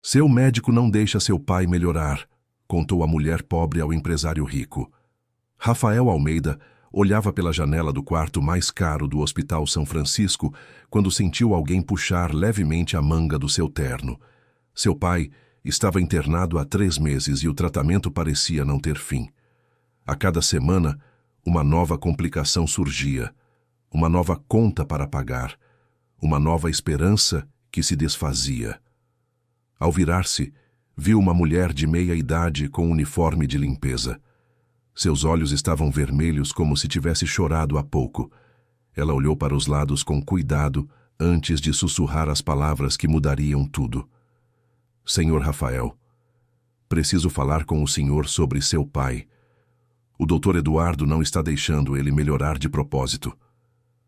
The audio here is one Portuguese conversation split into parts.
Seu médico não deixa seu pai melhorar, contou a mulher pobre ao empresário rico. Rafael Almeida olhava pela janela do quarto mais caro do Hospital São Francisco quando sentiu alguém puxar levemente a manga do seu terno. Seu pai estava internado há 3 meses e o tratamento parecia não ter fim. A cada semana, uma nova complicação surgia, uma nova conta para pagar, uma nova esperança que se desfazia. Ao virar-se, viu uma mulher de meia idade com uniforme de limpeza. Seus olhos estavam vermelhos como se tivesse chorado há pouco. Ela olhou para os lados com cuidado antes de sussurrar as palavras que mudariam tudo. Senhor Rafael, preciso falar com o senhor sobre seu pai. O Dr. Eduardo não está deixando ele melhorar de propósito.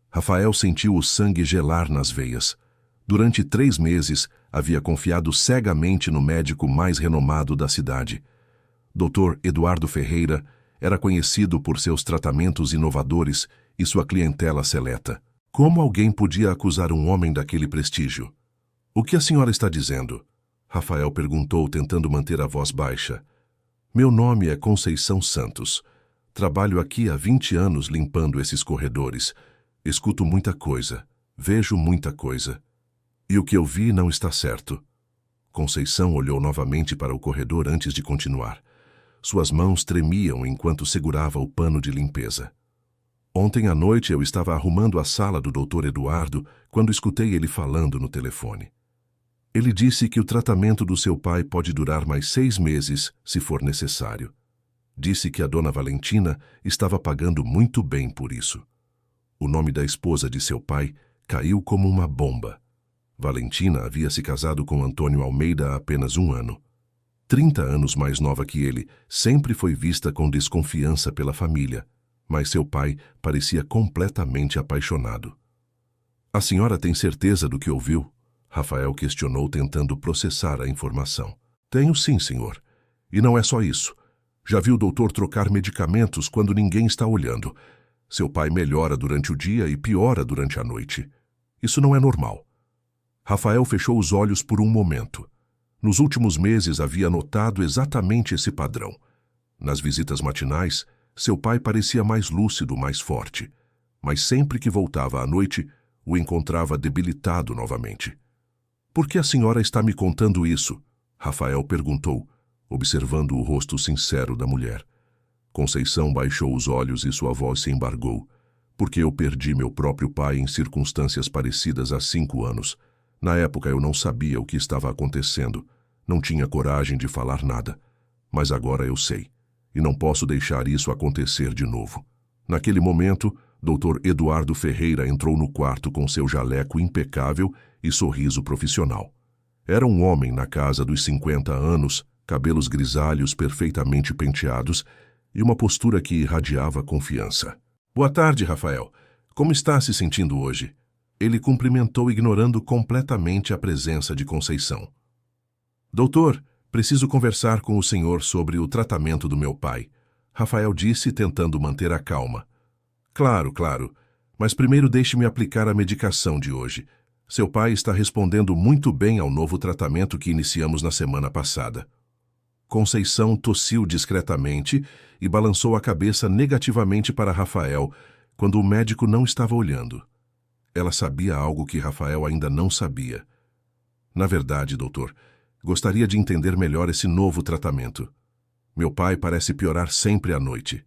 Rafael sentiu o sangue gelar nas veias. Durante 3 meses, havia confiado cegamente no médico mais renomado da cidade. Dr. Eduardo Ferreira era conhecido por seus tratamentos inovadores e sua clientela seleta. Como alguém podia acusar um homem daquele prestígio? O que a senhora está dizendo? Rafael perguntou, tentando manter a voz baixa. Meu nome é Conceição Santos. Trabalho aqui há 20 anos limpando esses corredores. Escuto muita coisa. Vejo muita coisa. E o que eu vi não está certo. Conceição olhou novamente para o corredor antes de continuar. Suas mãos tremiam enquanto segurava o pano de limpeza. Ontem à noite eu estava arrumando a sala do Dr. Eduardo quando escutei ele falando no telefone. Ele disse que o tratamento do seu pai pode durar mais 6 meses, se for necessário. Disse que a dona Valentina estava pagando muito bem por isso. O nome da esposa de seu pai caiu como uma bomba. Valentina havia se casado com Antônio Almeida há apenas 1 ano. 30 anos mais nova que ele, sempre foi vista com desconfiança pela família, mas seu pai parecia completamente apaixonado. A senhora tem certeza do que ouviu? Rafael questionou, tentando processar a informação. Tenho sim, senhor. E não é só isso. Já vi o doutor trocar medicamentos quando ninguém está olhando. Seu pai melhora durante o dia e piora durante a noite. Isso não é normal. Rafael fechou os olhos por um momento. Nos últimos meses havia notado exatamente esse padrão. Nas visitas matinais, seu pai parecia mais lúcido, mais forte. Mas sempre que voltava à noite, o encontrava debilitado novamente. Por que a senhora está me contando isso? Rafael perguntou, observando o rosto sincero da mulher. Conceição baixou os olhos e sua voz se embargou. Porque eu perdi meu próprio pai em circunstâncias parecidas há 5 anos. Na época eu não sabia o que estava acontecendo. Não tinha coragem de falar nada. Mas agora eu sei. E não posso deixar isso acontecer de novo. Naquele momento, Dr. Eduardo Ferreira entrou no quarto com seu jaleco impecável e sorriso profissional. Era um homem na casa dos 50 anos, cabelos grisalhos perfeitamente penteados e uma postura que irradiava confiança. Boa tarde, Rafael. Como está se sentindo hoje? Ele cumprimentou, ignorando completamente a presença de Conceição. Doutor, preciso conversar com o senhor sobre o tratamento do meu pai, Rafael disse, tentando manter a calma. Claro, claro. Mas primeiro deixe-me aplicar a medicação de hoje. Seu pai está respondendo muito bem ao novo tratamento que iniciamos na semana passada. Conceição tossiu discretamente e balançou a cabeça negativamente para Rafael, quando o médico não estava olhando. Ela sabia algo que Rafael ainda não sabia. Na verdade, doutor, gostaria de entender melhor esse novo tratamento. Meu pai parece piorar sempre à noite.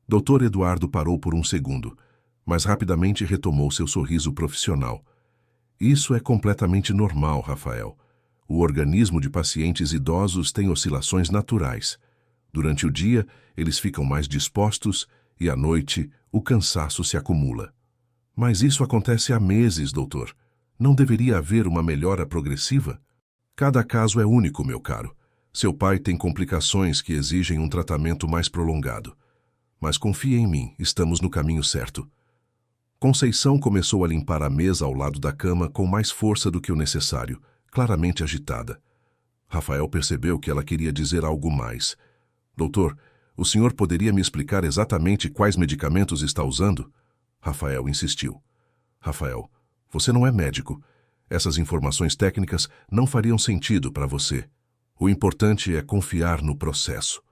Dr. Eduardo parou por um segundo, mas rapidamente retomou seu sorriso profissional. Isso é completamente normal, Rafael. O organismo de pacientes idosos tem oscilações naturais. Durante o dia, eles ficam mais dispostos e à noite o cansaço se acumula. Mas isso acontece há meses, doutor. Não deveria haver uma melhora progressiva? Cada caso é único, meu caro. Seu pai tem complicações que exigem um tratamento mais prolongado. Mas confie em mim, estamos no caminho certo. Conceição começou a limpar a mesa ao lado da cama com mais força do que o necessário, claramente agitada. Rafael percebeu que ela queria dizer algo mais. Doutor, o senhor poderia me explicar exatamente quais medicamentos está usando? Rafael insistiu. Rafael, você não é médico. Essas informações técnicas não fariam sentido para você. O importante é confiar no processo.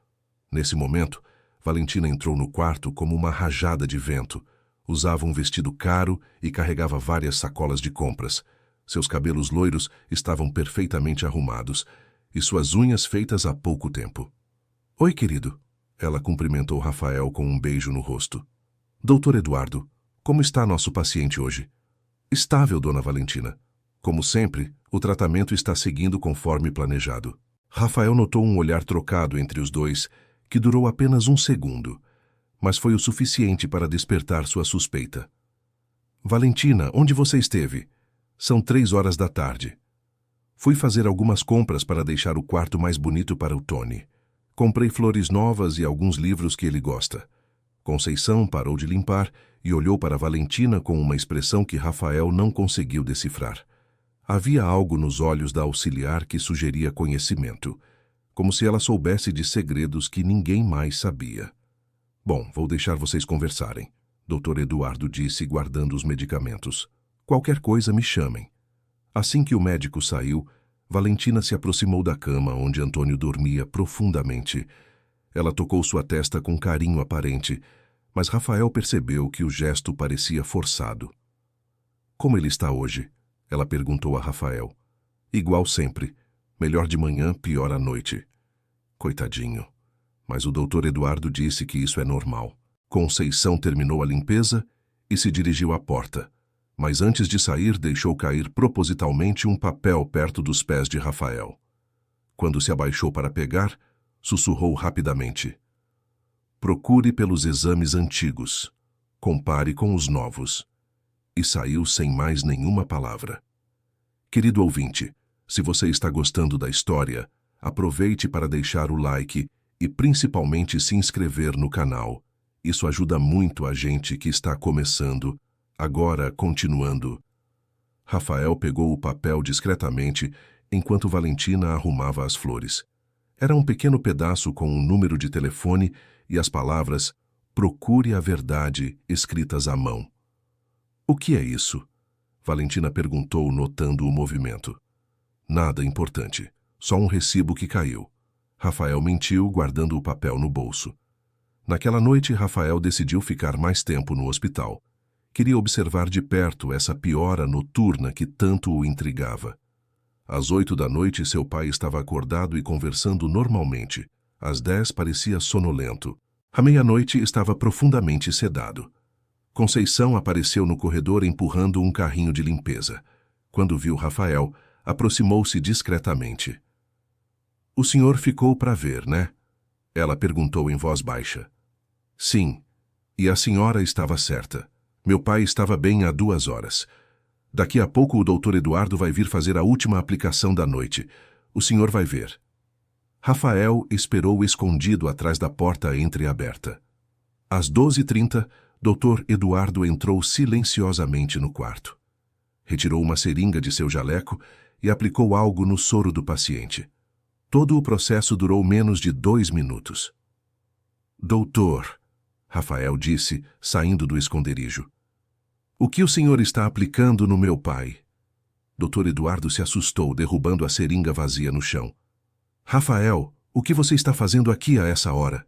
Nesse momento, Valentina entrou no quarto como uma rajada de vento. Usava um vestido caro e carregava várias sacolas de compras. Seus cabelos loiros estavam perfeitamente arrumados e suas unhas feitas há pouco tempo. Oi, querido. Ela cumprimentou Rafael com um beijo no rosto. Doutor Eduardo, como está nosso paciente hoje? Estável, dona Valentina. Como sempre, o tratamento está seguindo conforme planejado. Rafael notou um olhar trocado entre os dois, que durou apenas um segundo, mas foi o suficiente para despertar sua suspeita. Valentina, onde você esteve? São 3 horas da tarde. Fui fazer algumas compras para deixar o quarto mais bonito para o Tony. Comprei flores novas e alguns livros que ele gosta. Conceição parou de limpar e olhou para Valentina com uma expressão que Rafael não conseguiu decifrar. Havia algo nos olhos da auxiliar que sugeria conhecimento, como se ela soubesse de segredos que ninguém mais sabia. Bom, vou deixar vocês conversarem, Dr. Eduardo disse, guardando os medicamentos. Qualquer coisa me chamem. Assim que o médico saiu, Valentina se aproximou da cama onde Antônio dormia profundamente. Ela tocou sua testa com carinho aparente, mas Rafael percebeu que o gesto parecia forçado. Como ele está hoje? Ela perguntou a Rafael. Igual sempre. Melhor de manhã, pior à noite. Coitadinho. Mas o doutor Eduardo disse que isso é normal. Conceição terminou a limpeza e se dirigiu à porta. Mas antes de sair, deixou cair propositalmente um papel perto dos pés de Rafael. Quando se abaixou para pegar, sussurrou rapidamente. Procure pelos exames antigos. Compare com os novos. E saiu sem mais nenhuma palavra. Querido ouvinte, se você está gostando da história, aproveite para deixar o like e principalmente se inscrever no canal. Isso ajuda muito a gente que está começando. Agora, continuando. Rafael pegou o papel discretamente enquanto Valentina arrumava as flores. Era um pequeno pedaço com um número de telefone e as palavras "Procure a verdade" escritas à mão. O que é isso? Valentina perguntou, notando o movimento. Nada importante, só um recibo que caiu. Rafael mentiu, guardando o papel no bolso. Naquela noite, Rafael decidiu ficar mais tempo no hospital. Queria observar de perto essa piora noturna que tanto o intrigava. Às 8 da noite, seu pai estava acordado e conversando normalmente. Às 10, parecia sonolento. À meia-noite, estava profundamente sedado. Conceição apareceu no corredor empurrando um carrinho de limpeza. Quando viu Rafael, aproximou-se discretamente. O senhor ficou para ver, né? Ela perguntou em voz baixa. Sim, e a senhora estava certa. Meu pai estava bem há 2 horas. Daqui a pouco o doutor Eduardo vai vir fazer a última aplicação da noite. O senhor vai ver. Rafael esperou escondido atrás da porta entreaberta. Às 12h30, doutor Eduardo entrou silenciosamente no quarto. Retirou uma seringa de seu jaleco e aplicou algo no soro do paciente. Todo o processo durou menos de 2 minutos. Doutor, Rafael disse, saindo do esconderijo. O que o senhor está aplicando no meu pai? Dr. Eduardo se assustou, derrubando a seringa vazia no chão. Rafael, o que você está fazendo aqui a essa hora?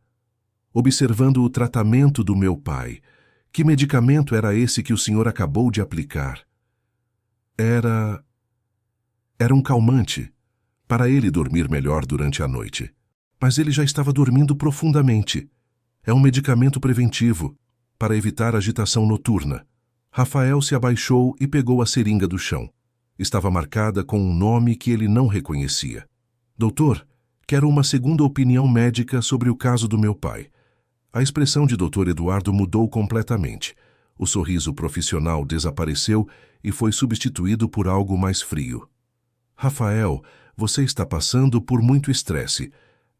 Observando o tratamento do meu pai. Que medicamento era esse que o senhor acabou de aplicar? Era um calmante, para ele dormir melhor durante a noite. Mas ele já estava dormindo profundamente. É um medicamento preventivo, para evitar agitação noturna. Rafael se abaixou e pegou a seringa do chão. Estava marcada com um nome que ele não reconhecia. Doutor, quero uma segunda opinião médica sobre o caso do meu pai. A expressão de Dr. Eduardo mudou completamente. O sorriso profissional desapareceu e foi substituído por algo mais frio. Rafael, você está passando por muito estresse.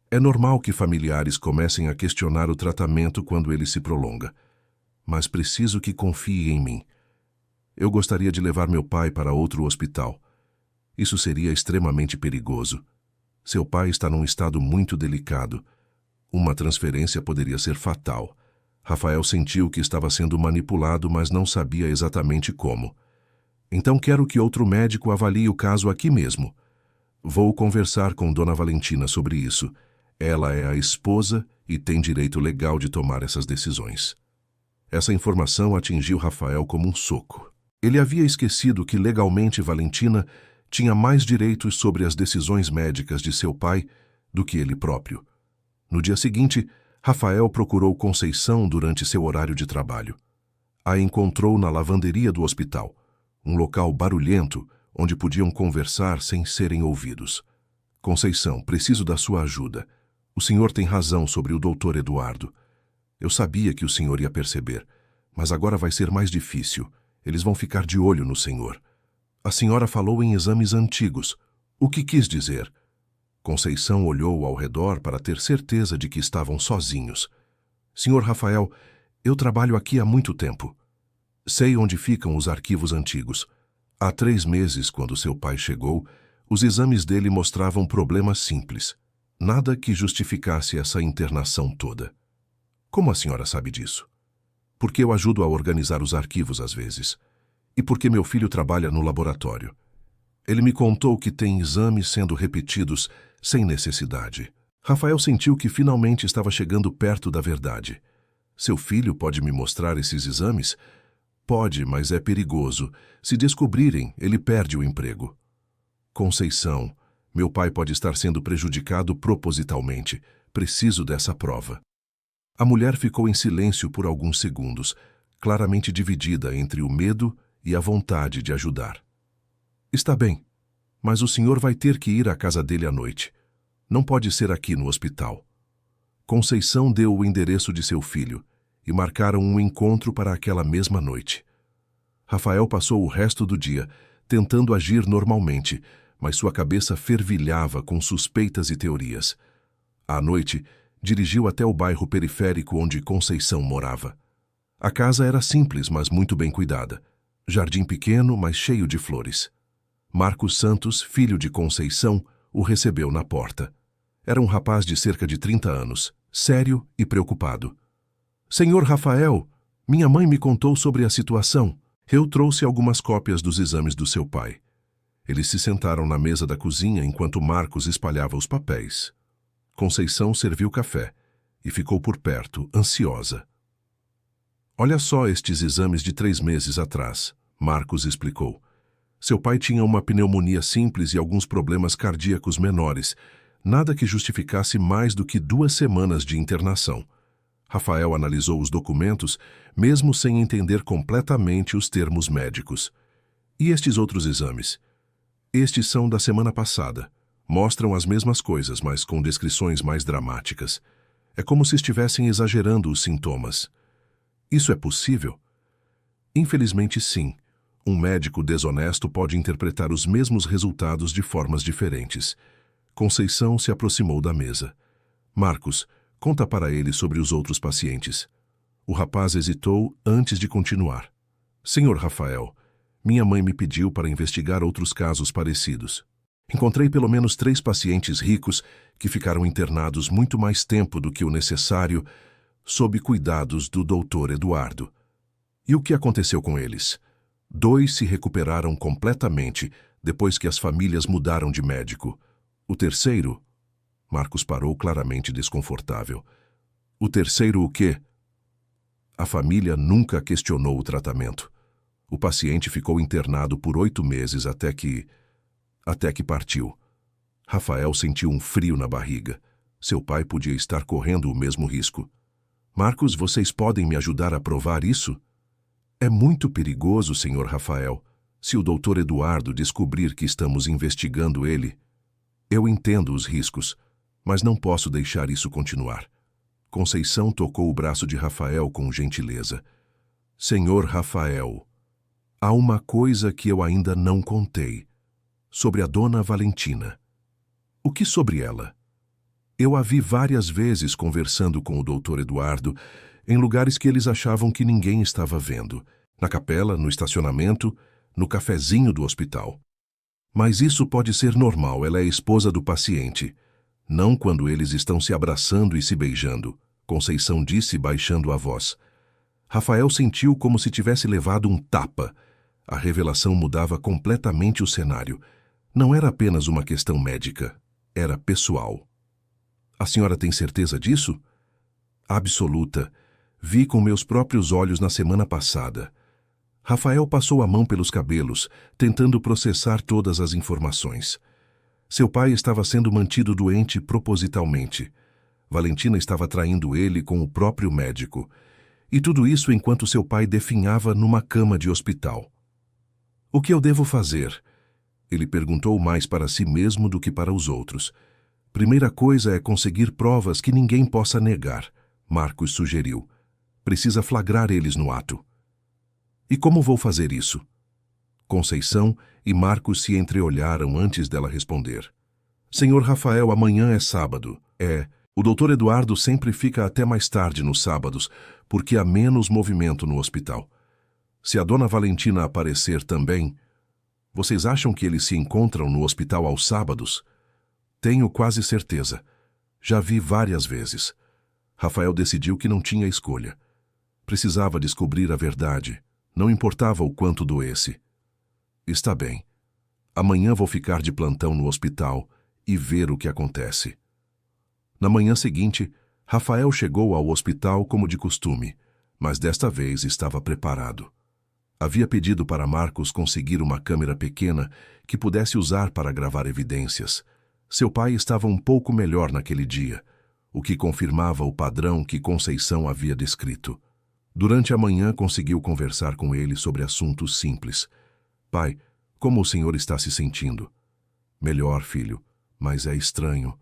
É normal que familiares comecem a questionar o tratamento quando ele se prolonga. Mas preciso que confie em mim. Eu gostaria de levar meu pai para outro hospital. Isso seria extremamente perigoso. Seu pai está num estado muito delicado. Uma transferência poderia ser fatal. Rafael sentiu que estava sendo manipulado, mas não sabia exatamente como. Então quero que outro médico avalie o caso aqui mesmo. Vou conversar com Dona Valentina sobre isso. Ela é a esposa e tem direito legal de tomar essas decisões. Essa informação atingiu Rafael como um soco. Ele havia esquecido que legalmente Valentina tinha mais direitos sobre as decisões médicas de seu pai do que ele próprio. No dia seguinte, Rafael procurou Conceição durante seu horário de trabalho. A encontrou na lavanderia do hospital, um local barulhento onde podiam conversar sem serem ouvidos. Conceição, preciso da sua ajuda. O senhor tem razão sobre o doutor Eduardo. Eu sabia que o senhor ia perceber, mas agora vai ser mais difícil. Eles vão ficar de olho no senhor. A senhora falou em exames antigos. O que quis dizer? Conceição olhou ao redor para ter certeza de que estavam sozinhos. Senhor Rafael, eu trabalho aqui há muito tempo. Sei onde ficam os arquivos antigos. Há 3 meses, quando seu pai chegou, os exames dele mostravam problemas simples. Nada que justificasse essa internação toda. Como a senhora sabe disso? Porque eu ajudo a organizar os arquivos às vezes. E porque meu filho trabalha no laboratório. Ele me contou que tem exames sendo repetidos sem necessidade. Rafael sentiu que finalmente estava chegando perto da verdade. Seu filho pode me mostrar esses exames? Pode, mas é perigoso. Se descobrirem, ele perde o emprego. Conceição, meu pai pode estar sendo prejudicado propositalmente. Preciso dessa prova. A mulher ficou em silêncio por alguns segundos, claramente dividida entre o medo e a vontade de ajudar. Está bem, mas o senhor vai ter que ir à casa dele à noite. Não pode ser aqui no hospital. Conceição deu o endereço de seu filho e marcaram um encontro para aquela mesma noite. Rafael passou o resto do dia tentando agir normalmente, mas sua cabeça fervilhava com suspeitas e teorias. À noite, dirigiu até o bairro periférico onde Conceição morava. A casa era simples, mas muito bem cuidada. Jardim pequeno, mas cheio de flores. Marcos Santos, filho de Conceição, o recebeu na porta. Era um rapaz de cerca de 30 anos, sério e preocupado. Senhor Rafael, minha mãe me contou sobre a situação. Eu trouxe algumas cópias dos exames do seu pai. Eles se sentaram na mesa da cozinha enquanto Marcos espalhava os papéis. Conceição serviu café e ficou por perto, ansiosa. Olha só estes exames de 3 meses atrás, Marcos explicou. Seu pai tinha uma pneumonia simples e alguns problemas cardíacos menores, nada que justificasse mais do que 2 semanas de internação. Rafael analisou os documentos, mesmo sem entender completamente os termos médicos. E estes outros exames? Estes são da semana passada. Mostram as mesmas coisas, mas com descrições mais dramáticas. É como se estivessem exagerando os sintomas. Isso é possível? Infelizmente, sim. Um médico desonesto pode interpretar os mesmos resultados de formas diferentes. Conceição se aproximou da mesa. Marcos, conta para ele sobre os outros pacientes. O rapaz hesitou antes de continuar. Senhor Rafael, minha mãe me pediu para investigar outros casos parecidos. Encontrei pelo menos 3 pacientes ricos que ficaram internados muito mais tempo do que o necessário sob cuidados do Dr. Eduardo. E o que aconteceu com eles? 2 se recuperaram completamente depois que as famílias mudaram de médico. O terceiro... Marcos parou claramente desconfortável. O terceiro o quê? A família nunca questionou o tratamento. O paciente ficou internado por 8 meses até que partiu. Rafael sentiu um frio na barriga. Seu pai podia estar correndo o mesmo risco. Marcos, vocês podem me ajudar a provar isso? É muito perigoso, senhor Rafael. Se o Dr. Eduardo descobrir que estamos investigando ele... Eu entendo os riscos, mas não posso deixar isso continuar. Conceição tocou o braço de Rafael com gentileza. Senhor Rafael, há uma coisa que eu ainda não contei. Sobre a Dona Valentina. O que sobre ela? Eu a vi várias vezes conversando com o Dr. Eduardo em lugares que eles achavam que ninguém estava vendo. Na capela, no estacionamento, no cafezinho do hospital. Mas isso pode ser normal, ela é esposa do paciente. Não quando eles estão se abraçando e se beijando, Conceição disse baixando a voz. Rafael sentiu como se tivesse levado um tapa. A revelação mudava completamente o cenário. Não era apenas uma questão médica, era pessoal. A senhora tem certeza disso? Absoluta. Vi com meus próprios olhos na semana passada. Rafael passou a mão pelos cabelos, tentando processar todas as informações. Seu pai estava sendo mantido doente propositalmente. Valentina estava traindo ele com o próprio médico. E tudo isso enquanto seu pai definhava numa cama de hospital. O que eu devo fazer? Ele perguntou mais para si mesmo do que para os outros. Primeira coisa é conseguir provas que ninguém possa negar, Marcos sugeriu. Precisa flagrar eles no ato. E como vou fazer isso? Conceição e Marcos se entreolharam antes dela responder. Senhor Rafael, amanhã é sábado. O doutor Eduardo sempre fica até mais tarde nos sábados, porque há menos movimento no hospital. Se a dona Valentina aparecer também, vocês acham que eles se encontram no hospital aos sábados? Tenho quase certeza. Já vi várias vezes. Rafael decidiu que não tinha escolha. Precisava descobrir a verdade. Não importava o quanto doesse. Está bem. Amanhã vou ficar de plantão no hospital e ver o que acontece. Na manhã seguinte, Rafael chegou ao hospital como de costume, mas desta vez estava preparado. Havia pedido para Marcos conseguir uma câmera pequena que pudesse usar para gravar evidências. Seu pai estava um pouco melhor naquele dia, o que confirmava o padrão que Conceição havia descrito. Durante a manhã conseguiu conversar com ele sobre assuntos simples. Pai, como o senhor está se sentindo? Melhor, filho, mas é estranho.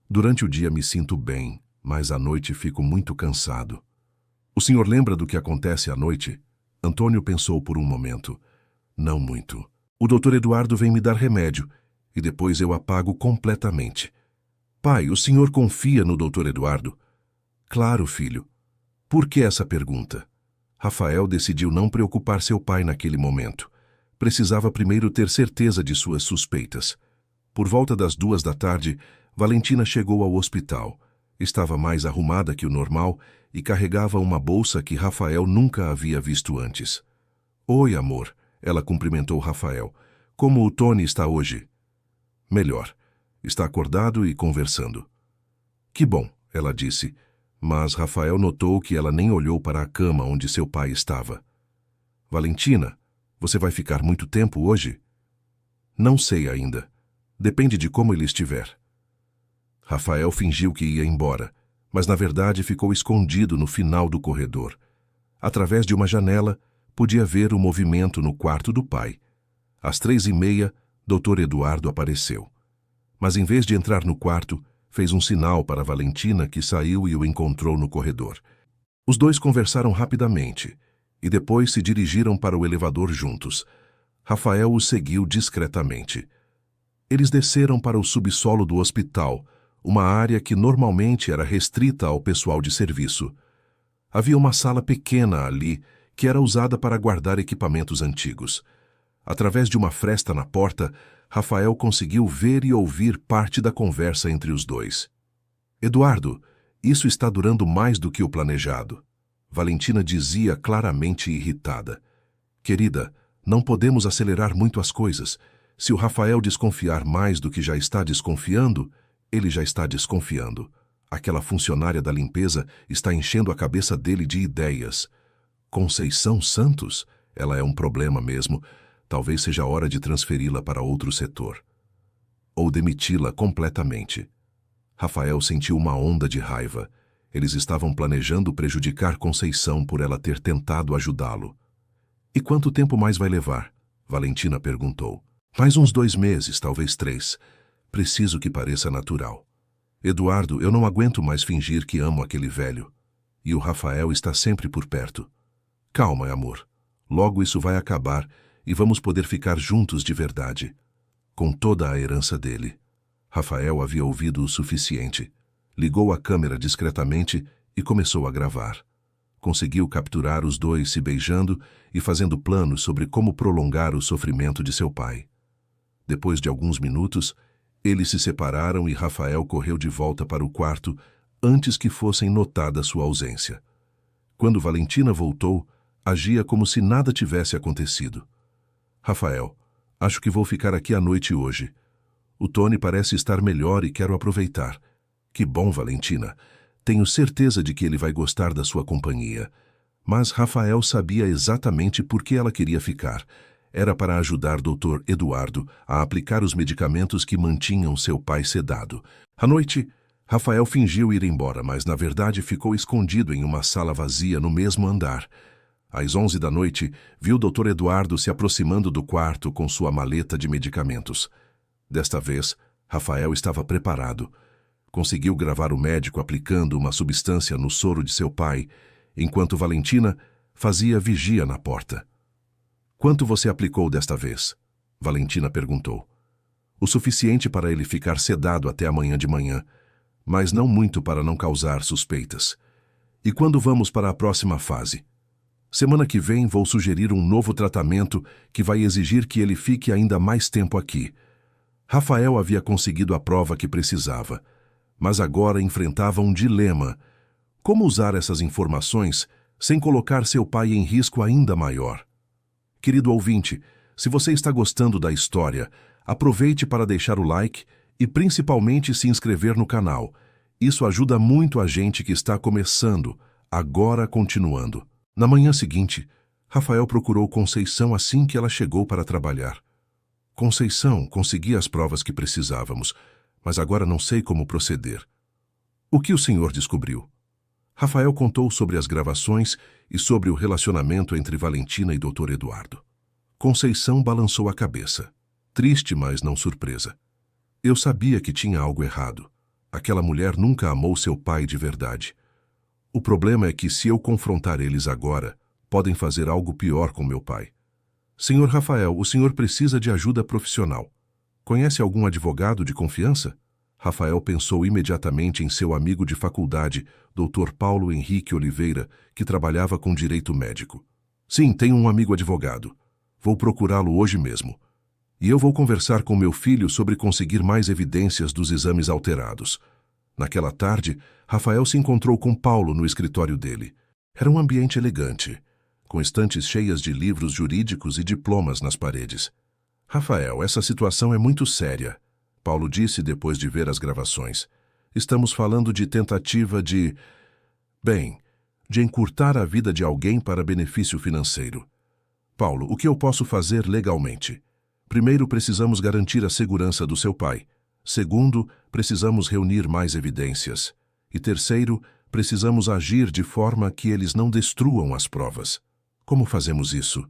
Durante o dia me sinto bem, mas à noite fico muito cansado. O senhor lembra do que acontece à noite? Antônio pensou por um momento. Não muito. O doutor Eduardo vem me dar remédio, e depois eu apago completamente. Pai, o senhor confia no doutor Eduardo? Claro, filho. Por que essa pergunta? Rafael decidiu não preocupar seu pai naquele momento. Precisava primeiro ter certeza de suas suspeitas. Por volta das 14h, Valentina chegou ao hospital. Estava mais arrumada que o normal e carregava uma bolsa que Rafael nunca havia visto antes. Oi, amor, ela cumprimentou Rafael. Como o Tony está hoje? Melhor. Está acordado e conversando. Que bom, ela disse, mas Rafael notou que ela nem olhou para a cama onde seu pai estava. Valentina, você vai ficar muito tempo hoje? Não sei ainda. Depende de como ele estiver. Rafael fingiu que ia embora, mas na verdade ficou escondido no final do corredor. Através de uma janela, podia ver o movimento no quarto do pai. Às 3h30, Dr. Eduardo apareceu. Mas em vez de entrar no quarto, fez um sinal para Valentina, que saiu e o encontrou no corredor. Os dois conversaram rapidamente e depois se dirigiram para o elevador juntos. Rafael os seguiu discretamente. Eles desceram para o subsolo do hospital, uma área que normalmente era restrita ao pessoal de serviço. Havia uma sala pequena ali, que era usada para guardar equipamentos antigos. Através de uma fresta na porta, Rafael conseguiu ver e ouvir parte da conversa entre os dois. Eduardo, isso está durando mais do que o planejado. Valentina dizia claramente irritada. Querida, não podemos acelerar muito as coisas. Se o Rafael desconfiar mais do que já está desconfiando, ele já está desconfiando. Aquela funcionária da limpeza está enchendo a cabeça dele de ideias. Conceição Santos? Ela é um problema mesmo. Talvez seja a hora de transferi-la para outro setor. Ou demiti-la completamente. Rafael sentiu uma onda de raiva. Eles estavam planejando prejudicar Conceição por ela ter tentado ajudá-lo. E quanto tempo mais vai levar? Valentina perguntou. Mais uns 2 meses, talvez 3. Preciso que pareça natural. Eduardo, eu não aguento mais fingir que amo aquele velho. E o Rafael está sempre por perto. Calma, amor. Logo isso vai acabar e vamos poder ficar juntos de verdade. Com toda a herança dele. Rafael havia ouvido o suficiente. Ligou a câmera discretamente e começou a gravar. Conseguiu capturar os dois se beijando e fazendo planos sobre como prolongar o sofrimento de seu pai. Depois de alguns minutos, eles se separaram e Rafael correu de volta para o quarto antes que fossem notada sua ausência. Quando Valentina voltou, agia como se nada tivesse acontecido. Rafael, acho que vou ficar aqui à noite hoje. O Tony parece estar melhor e quero aproveitar. Que bom, Valentina. Tenho certeza de que ele vai gostar da sua companhia. Mas Rafael sabia exatamente por que ela queria ficar. Era para ajudar Dr. Eduardo a aplicar os medicamentos que mantinham seu pai sedado. À noite, Rafael fingiu ir embora, mas na verdade ficou escondido em uma sala vazia no mesmo andar. Às 11 da noite, viu Dr. Eduardo se aproximando do quarto com sua maleta de medicamentos. Desta vez, Rafael estava preparado. Conseguiu gravar o médico aplicando uma substância no soro de seu pai, enquanto Valentina fazia vigia na porta. "Quanto você aplicou desta vez?" Valentina perguntou. "O suficiente para ele ficar sedado até amanhã de manhã, mas não muito para não causar suspeitas. E quando vamos para a próxima fase? Semana que vem vou sugerir um novo tratamento que vai exigir que ele fique ainda mais tempo aqui." Rafael havia conseguido a prova que precisava, mas agora enfrentava um dilema. Como usar essas informações sem colocar seu pai em risco ainda maior? Querido ouvinte, se você está gostando da história, aproveite para deixar o like e principalmente se inscrever no canal. Isso ajuda muito a gente que está começando, agora continuando. Na manhã seguinte, Rafael procurou Conceição assim que ela chegou para trabalhar. "Conceição, consegui as provas que precisávamos, mas agora não sei como proceder." "O que o senhor descobriu?" Rafael contou sobre as gravações e sobre o relacionamento entre Valentina e Dr. Eduardo. Conceição balançou a cabeça, triste, mas não surpresa. "Eu sabia que tinha algo errado. Aquela mulher nunca amou seu pai de verdade. O problema é que se eu confrontar eles agora, podem fazer algo pior com meu pai. Senhor Rafael, o senhor precisa de ajuda profissional. Conhece algum advogado de confiança?" Rafael pensou imediatamente em seu amigo de faculdade, Dr. Paulo Henrique Oliveira, que trabalhava com direito médico. "Sim, tenho um amigo advogado. Vou procurá-lo hoje mesmo. E eu vou conversar com meu filho sobre conseguir mais evidências dos exames alterados." Naquela tarde, Rafael se encontrou com Paulo no escritório dele. Era um ambiente elegante, com estantes cheias de livros jurídicos e diplomas nas paredes. "Rafael, essa situação é muito séria," Paulo disse depois de ver as gravações. "Estamos falando de tentativa de encurtar a vida de alguém para benefício financeiro. Paulo, o que eu posso fazer legalmente? Primeiro, precisamos garantir a segurança do seu pai. Segundo, precisamos reunir mais evidências. E terceiro, precisamos agir de forma que eles não destruam as provas. Como fazemos isso?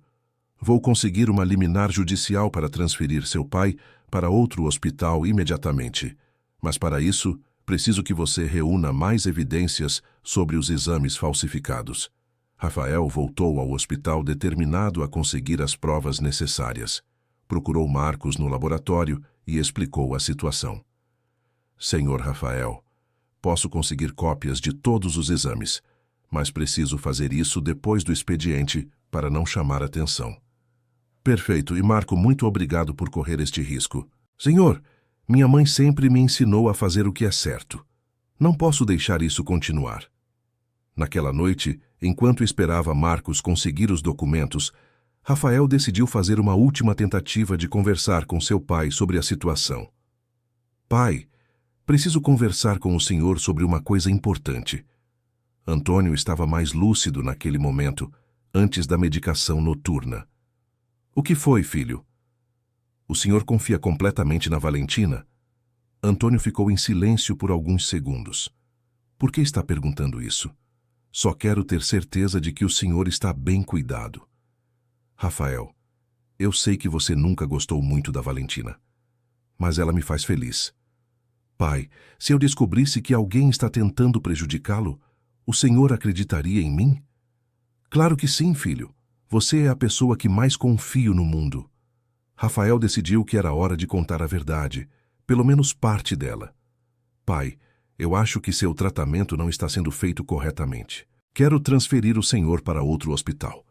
Vou conseguir uma liminar judicial para transferir seu pai para outro hospital imediatamente. Mas para isso, preciso que você reúna mais evidências sobre os exames falsificados." Rafael voltou ao hospital determinado a conseguir as provas necessárias. Procurou Marcos no laboratório e explicou a situação. "Senhor Rafael, posso conseguir cópias de todos os exames, mas preciso fazer isso depois do expediente para não chamar atenção." "Perfeito, e Marco, muito obrigado por correr este risco." "Senhor, minha mãe sempre me ensinou a fazer o que é certo. Não posso deixar isso continuar." Naquela noite, enquanto esperava Marcos conseguir os documentos, Rafael decidiu fazer uma última tentativa de conversar com seu pai sobre a situação. "Pai, preciso conversar com o senhor sobre uma coisa importante." Antônio estava mais lúcido naquele momento, antes da medicação noturna. "O que foi, filho?" "O senhor confia completamente na Valentina?" Antônio ficou em silêncio por alguns segundos. "Por que está perguntando isso?" "Só quero ter certeza de que o senhor está bem cuidado." "Rafael, eu sei que você nunca gostou muito da Valentina, mas ela me faz feliz. Pai, se eu descobrisse que alguém está tentando prejudicá-lo, o senhor acreditaria em mim?" "Claro que sim, filho. Você é a pessoa que mais confio no mundo." Rafael decidiu que era hora de contar a verdade, pelo menos parte dela. "Pai, eu acho que seu tratamento não está sendo feito corretamente. Quero transferir o senhor para outro hospital.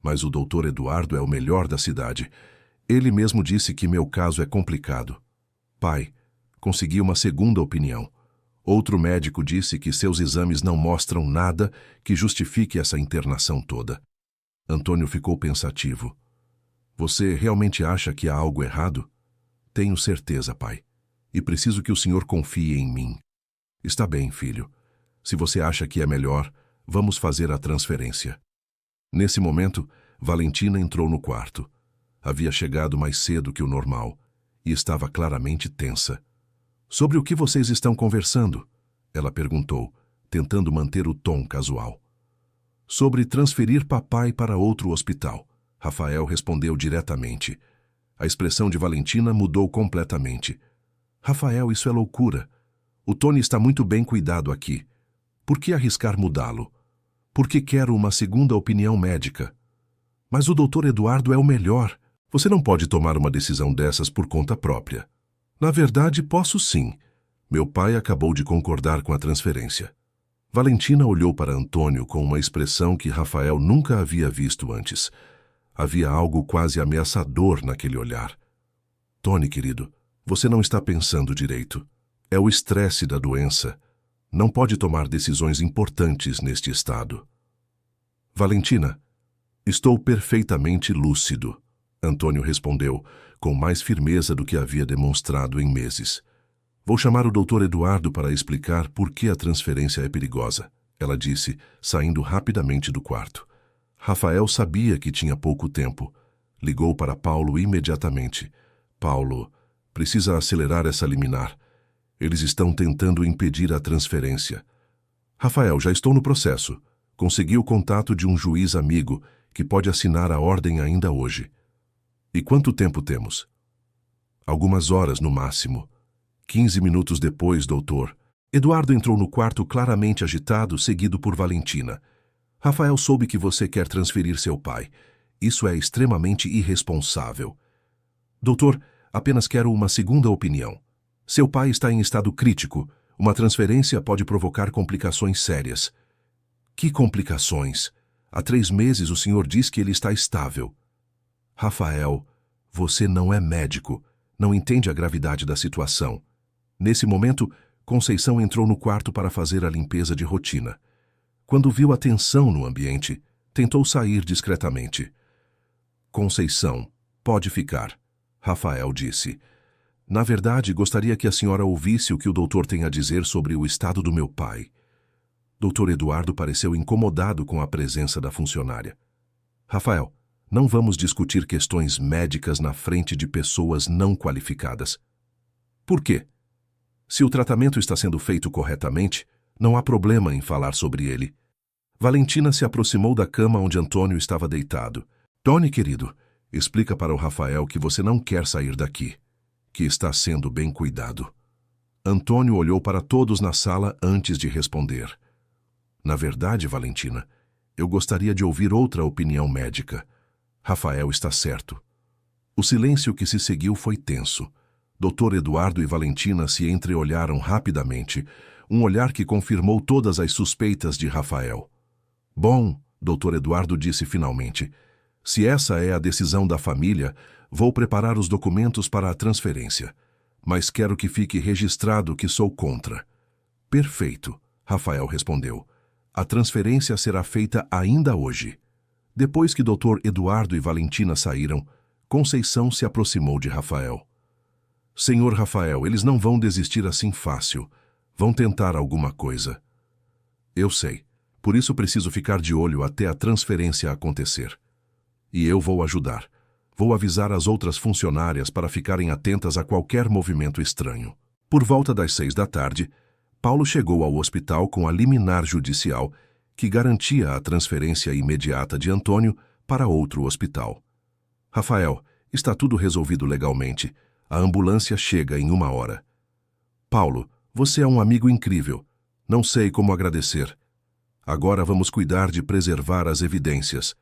Mas o Dr. Eduardo é o melhor da cidade. Ele mesmo disse que meu caso é complicado. Pai, consegui uma segunda opinião. Outro médico disse que seus exames não mostram nada que justifique essa internação toda." Antônio ficou pensativo. Você realmente acha que há algo errado? Tenho certeza, pai. E preciso que o senhor confie em mim. Está bem, filho. Se você acha que é melhor, vamos fazer a transferência. Nesse momento, Valentina entrou no quarto. Havia chegado mais cedo que o normal e estava claramente tensa. Sobre o que vocês estão conversando? Ela perguntou, tentando manter o tom casual. Sobre transferir papai para outro hospital. Rafael respondeu diretamente. A expressão de Valentina mudou completamente. Rafael, isso é loucura. O Tony está muito bem cuidado aqui. Por que arriscar mudá-lo? Porque quero uma segunda opinião médica. Mas o Dr. Eduardo é o melhor. Você não pode tomar uma decisão dessas por conta própria. Na verdade, posso sim. Meu pai acabou de concordar com a transferência. Valentina olhou para Antônio com uma expressão que Rafael nunca havia visto antes. Havia algo quase ameaçador naquele olhar. Tony, querido, você não está pensando direito. É o estresse da doença. Não pode tomar decisões importantes neste estado. Valentina, estou perfeitamente lúcido, Antônio respondeu, com mais firmeza do que havia demonstrado em meses. Vou chamar o Dr. Eduardo para explicar por que a transferência é perigosa, ela disse, saindo rapidamente do quarto. Rafael sabia que tinha pouco tempo. Ligou para Paulo imediatamente. Paulo, precisa acelerar essa liminar. Eles estão tentando impedir a transferência. Rafael, já estou no processo. Consegui o contato de um juiz amigo que pode assinar a ordem ainda hoje. E quanto tempo temos? Algumas horas no máximo. 15 minutos depois, doutor. Eduardo entrou no quarto claramente agitado, seguido por Valentina. Rafael soube que você quer transferir seu pai. Isso é extremamente irresponsável. Doutor, apenas quero uma segunda opinião. Seu pai está em estado crítico. Uma transferência pode provocar complicações sérias. Que complicações? Há 3 meses o senhor diz que ele está estável. Rafael, você não é médico. Não entende a gravidade da situação. Nesse momento, Conceição entrou no quarto para fazer a limpeza de rotina. Quando viu a tensão no ambiente, tentou sair discretamente. Conceição, pode ficar, Rafael disse. Na verdade, gostaria que a senhora ouvisse o que o doutor tem a dizer sobre o estado do meu pai. Dr. Eduardo pareceu incomodado com a presença da funcionária. Rafael, não vamos discutir questões médicas na frente de pessoas não qualificadas. Por quê? Se o tratamento está sendo feito corretamente, não há problema em falar sobre ele. Valentina se aproximou da cama onde Antônio estava deitado. Tony, querido, explica para o Rafael que você não quer sair daqui, que está sendo bem cuidado. Antônio olhou para todos na sala antes de responder. Na verdade, Valentina, eu gostaria de ouvir outra opinião médica. Rafael está certo. O silêncio que se seguiu foi tenso. Dr. Eduardo e Valentina se entreolharam rapidamente, um olhar que confirmou todas as suspeitas de Rafael. Bom, Dr. Eduardo disse finalmente, se essa é a decisão da família, vou preparar os documentos para a transferência. Mas quero que fique registrado que sou contra. Perfeito, Rafael respondeu. A transferência será feita ainda hoje. Depois que Dr. Eduardo e Valentina saíram, Conceição se aproximou de Rafael. Senhor Rafael, eles não vão desistir assim fácil. Vão tentar alguma coisa. Eu sei. Por isso preciso ficar de olho até a transferência acontecer. E eu vou ajudar. Vou avisar as outras funcionárias para ficarem atentas a qualquer movimento estranho. Por volta das 6 da tarde, Paulo chegou ao hospital com a liminar judicial que garantia a transferência imediata de Antônio para outro hospital. Rafael, está tudo resolvido legalmente. A ambulância chega em 1 hora. Paulo, você é um amigo incrível. Não sei como agradecer. Agora vamos cuidar de preservar as evidências.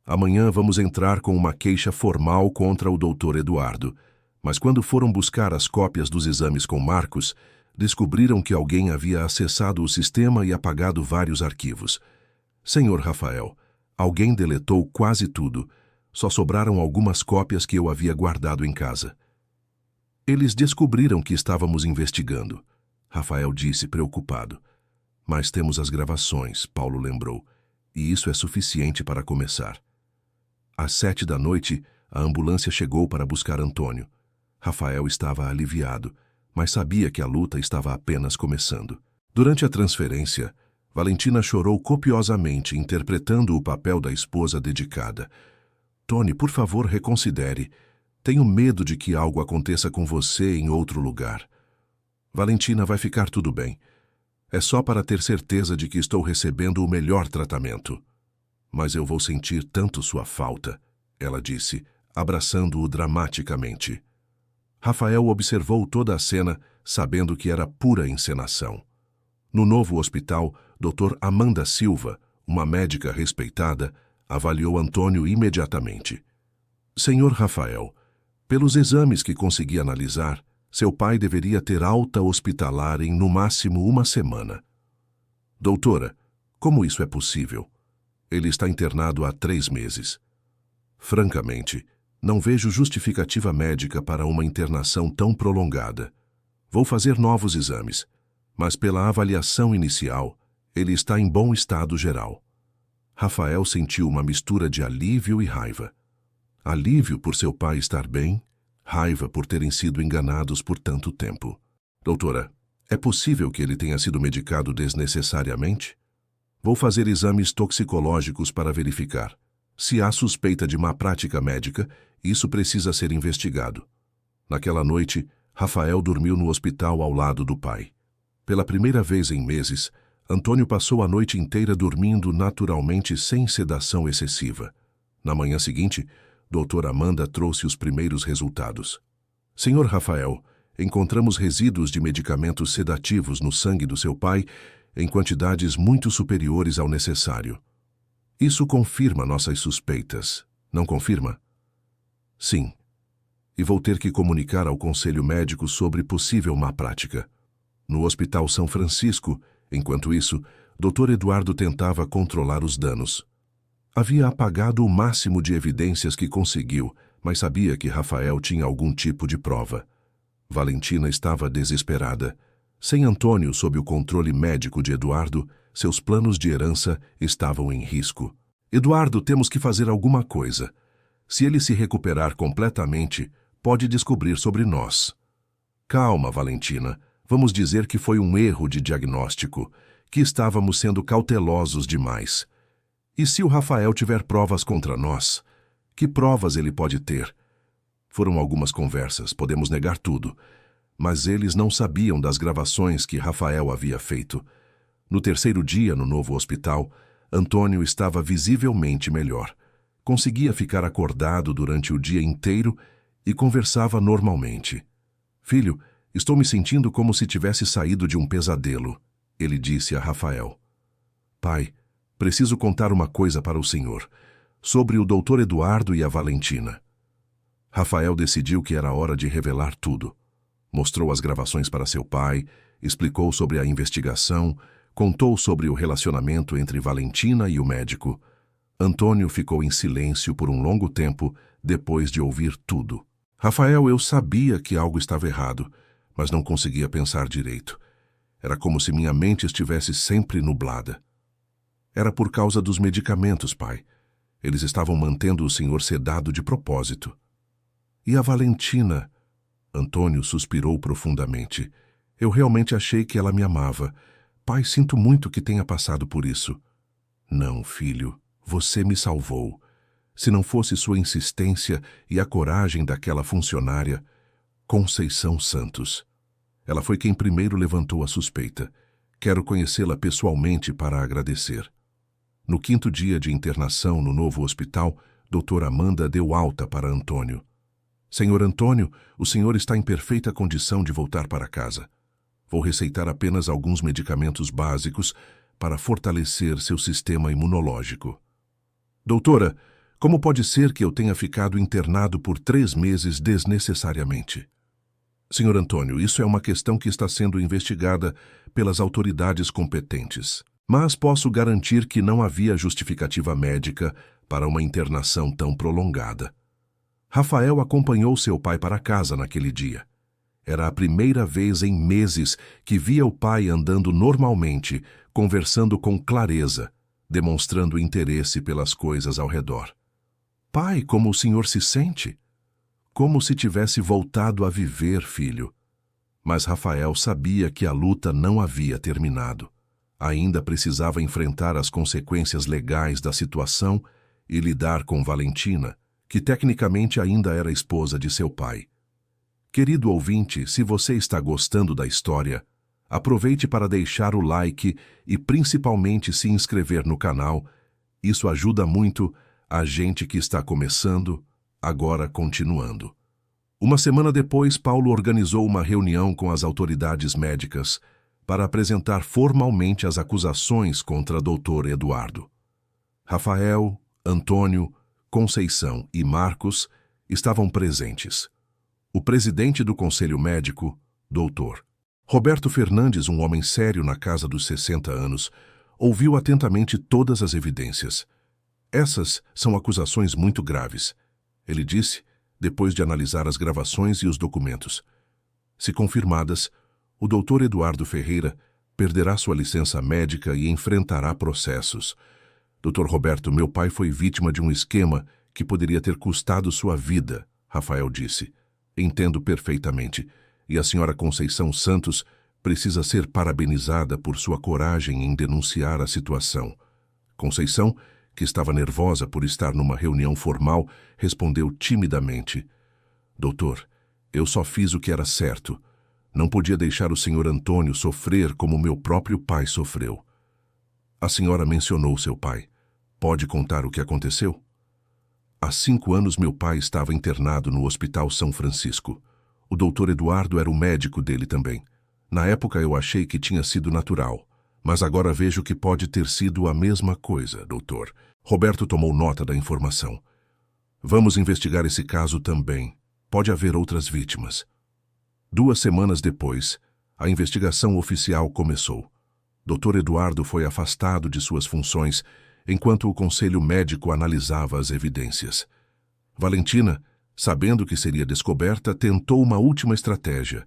Amanhã vamos entrar com uma queixa formal contra o Dr. Eduardo. Mas quando foram buscar as cópias dos exames com Marcos, descobriram que alguém havia acessado o sistema e apagado vários arquivos. Senhor Rafael, alguém deletou quase tudo. Só sobraram algumas cópias que eu havia guardado em casa. Eles descobriram que estávamos investigando, Rafael disse preocupado. Mas temos as gravações, Paulo lembrou, e isso é suficiente para começar. Às 7 da noite, A ambulância chegou para buscar Antônio. Rafael estava aliviado, mas sabia que a luta estava apenas começando. Durante a transferência, Valentina chorou copiosamente, interpretando o papel da esposa dedicada. Tony, por favor, reconsidere. Tenho medo de que algo aconteça com você em outro lugar. Valentina, vai ficar tudo bem. É só para ter certeza de que estou recebendo o melhor tratamento. Mas eu vou sentir tanto sua falta, ela disse, abraçando-o dramaticamente. Rafael observou toda a cena, sabendo que era pura encenação. No novo hospital, Dr. Amanda Silva, uma médica respeitada, avaliou Antônio imediatamente. Senhor Rafael, pelos exames que consegui analisar, seu pai deveria ter alta hospitalar em no máximo 1 semana. Doutora, como isso é possível? Ele está internado há 3 meses. Francamente, não vejo justificativa médica para uma internação tão prolongada. Vou fazer novos exames, mas pela avaliação inicial, ele está em bom estado geral. Rafael sentiu uma mistura de alívio e raiva. Alívio por seu pai estar bem, raiva por terem sido enganados por tanto tempo. Doutora, é possível que ele tenha sido medicado desnecessariamente? Vou fazer exames toxicológicos para verificar. Se há suspeita de má prática médica, isso precisa ser investigado. Naquela noite, Rafael dormiu no hospital ao lado do pai. Pela primeira vez em meses, Antônio passou a noite inteira dormindo naturalmente sem sedação excessiva. Na manhã seguinte, Dr. Amanda trouxe os primeiros resultados. Senhor Rafael, encontramos resíduos de medicamentos sedativos no sangue do seu pai em quantidades muito superiores ao necessário. Isso confirma nossas suspeitas, não confirma? Sim. E vou ter que comunicar ao conselho médico sobre possível má prática. No Hospital São Francisco, enquanto isso, Dr. Eduardo tentava controlar os danos. Havia apagado o máximo de evidências que conseguiu, mas sabia que Rafael tinha algum tipo de prova. Valentina estava desesperada. Sem Antônio sob o controle médico de Eduardo, seus planos de herança estavam em risco. Eduardo, temos que fazer alguma coisa. Se ele se recuperar completamente, pode descobrir sobre nós. Calma, Valentina. Vamos dizer que foi um erro de diagnóstico, que estávamos sendo cautelosos demais. E se o Rafael tiver provas contra nós? Que provas ele pode ter? Foram algumas conversas, podemos negar tudo. Mas eles não sabiam das gravações que Rafael havia feito. No terceiro dia no novo hospital, Antônio estava visivelmente melhor. Conseguia ficar acordado durante o dia inteiro e conversava normalmente. Filho, estou me sentindo como se tivesse saído de um pesadelo, ele disse a Rafael. Pai, preciso contar uma coisa para o senhor, sobre o Dr. Eduardo e a Valentina. Rafael decidiu que era hora de revelar tudo. Mostrou as gravações para seu pai, explicou sobre a investigação, contou sobre o relacionamento entre Valentina e o médico. Antônio ficou em silêncio por um longo tempo depois de ouvir tudo. Rafael, eu sabia que algo estava errado, mas não conseguia pensar direito. Era como se minha mente estivesse sempre nublada. Era por causa dos medicamentos, pai. Eles estavam mantendo o senhor sedado de propósito. E a Valentina? Antônio suspirou profundamente. Eu realmente achei que ela me amava. Pai, sinto muito que tenha passado por isso. Não, filho, você me salvou. Se não fosse sua insistência e a coragem daquela funcionária, Conceição Santos. Ela foi quem primeiro levantou a suspeita. Quero conhecê-la pessoalmente para agradecer. No 5º dia de internação no novo hospital, Dr. Amanda deu alta para Antônio. Senhor Antônio, o senhor está em perfeita condição de voltar para casa. Vou receitar apenas alguns medicamentos básicos para fortalecer seu sistema imunológico. Doutora, como pode ser que eu tenha ficado internado por 3 meses desnecessariamente? Senhor Antônio, isso é uma questão que está sendo investigada pelas autoridades competentes. Mas posso garantir que não havia justificativa médica para uma internação tão prolongada. Rafael acompanhou seu pai para casa naquele dia. Era a primeira vez em meses que via o pai andando normalmente, conversando com clareza, demonstrando interesse pelas coisas ao redor. Pai, como o senhor se sente? Como se tivesse voltado a viver, filho. Mas Rafael sabia que a luta não havia terminado. Ainda precisava enfrentar as consequências legais da situação e lidar com Valentina, que tecnicamente ainda era esposa de seu pai. Querido ouvinte, se você está gostando da história, aproveite para deixar o like e principalmente se inscrever no canal. Isso ajuda muito a gente que está começando, agora continuando. Uma semana depois, Paulo organizou uma reunião com as autoridades médicas para apresentar formalmente as acusações contra Dr. Eduardo. Rafael, Antônio, Conceição e Marcos estavam presentes. O presidente do Conselho Médico, Dr. Roberto Fernandes, um homem sério na casa dos 60 anos, ouviu atentamente todas as evidências. Essas são acusações muito graves, ele disse, depois de analisar as gravações e os documentos. Se confirmadas, o Dr. Eduardo Ferreira perderá sua licença médica e enfrentará processos. Dr. Roberto, meu pai foi vítima de um esquema que poderia ter custado sua vida, Rafael disse. Entendo perfeitamente, e a senhora Conceição Santos precisa ser parabenizada por sua coragem em denunciar a situação. Conceição, que estava nervosa por estar numa reunião formal, respondeu timidamente: Doutor, eu só fiz o que era certo. Não podia deixar o senhor Antônio sofrer como meu próprio pai sofreu. A senhora mencionou seu pai. Pode contar o que aconteceu? Há 5 anos meu pai estava internado no Hospital São Francisco. O doutor Eduardo era o médico dele também. Na época eu achei que tinha sido natural, mas agora vejo que pode ter sido a mesma coisa, doutor. Roberto tomou nota da informação. Vamos investigar esse caso também. Pode haver outras vítimas. 2 semanas depois, a investigação oficial começou. Dr. Eduardo foi afastado de suas funções enquanto o conselho médico analisava as evidências. Valentina, sabendo que seria descoberta, tentou uma última estratégia.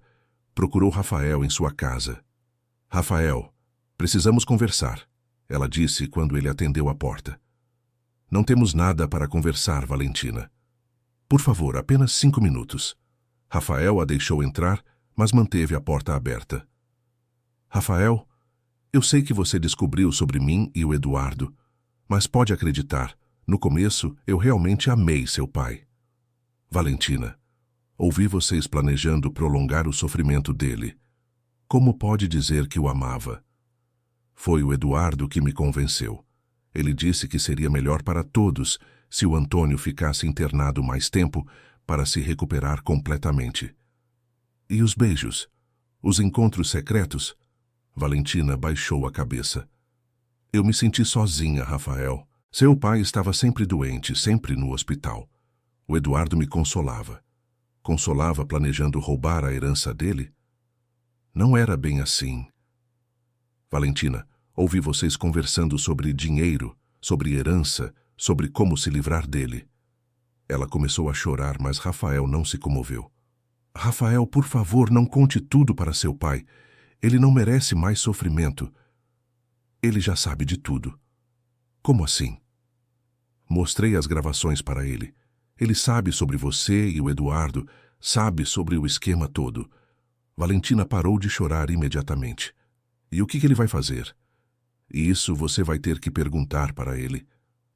Procurou Rafael em sua casa. Rafael, precisamos conversar, ela disse quando ele atendeu a porta. Não temos nada para conversar, Valentina. Por favor, apenas 5 minutos. Rafael a deixou entrar, mas manteve a porta aberta. Rafael, eu sei que você descobriu sobre mim e o Eduardo, mas pode acreditar, no começo eu realmente amei seu pai. Valentina, ouvi vocês planejando prolongar o sofrimento dele. Como pode dizer que o amava? Foi o Eduardo que me convenceu. Ele disse que seria melhor para todos se o Antônio ficasse internado mais tempo para se recuperar completamente. E os beijos? Os encontros secretos? Valentina baixou a cabeça. Eu me senti sozinha, Rafael. Seu pai estava sempre doente, sempre no hospital. O Eduardo me consolava. Consolava planejando roubar a herança dele? Não era bem assim. Valentina, ouvi vocês conversando sobre dinheiro, sobre herança, sobre como se livrar dele. Ela começou a chorar, mas Rafael não se comoveu. Rafael, por favor, não conte tudo para seu pai. Ele não merece mais sofrimento. Ele já sabe de tudo. Como assim? Mostrei as gravações para ele. Ele sabe sobre você e o Eduardo, sabe sobre o esquema todo. Valentina parou de chorar imediatamente. E o que ele vai fazer? E isso você vai ter que perguntar para ele.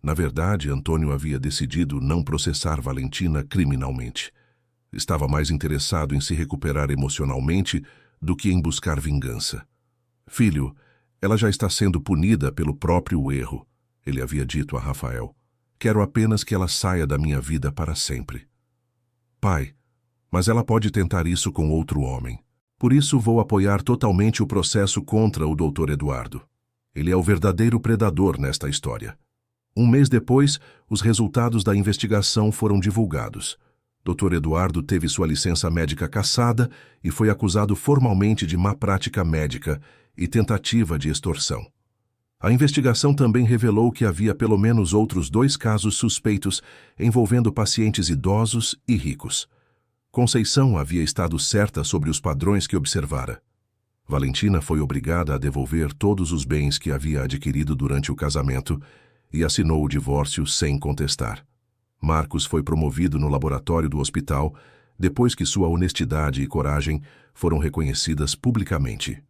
Na verdade, Antônio havia decidido não processar Valentina criminalmente. Estava mais interessado em se recuperar emocionalmente do que em buscar vingança. Filho, ela já está sendo punida pelo próprio erro, ele havia dito a Rafael. Quero apenas que ela saia da minha vida para sempre. Pai, mas ela pode tentar isso com outro homem. Por isso vou apoiar totalmente o processo contra o Dr. Eduardo. Ele é o verdadeiro predador nesta história. 1 mês depois, os resultados da investigação foram divulgados. Dr. Eduardo teve sua licença médica cassada e foi acusado formalmente de má prática médica e tentativa de extorsão. A investigação também revelou que havia pelo menos outros 2 casos suspeitos envolvendo pacientes idosos e ricos. Conceição havia estado certa sobre os padrões que observara. Valentina foi obrigada a devolver todos os bens que havia adquirido durante o casamento e assinou o divórcio sem contestar. Marcos foi promovido no laboratório do hospital depois que sua honestidade e coragem foram reconhecidas publicamente.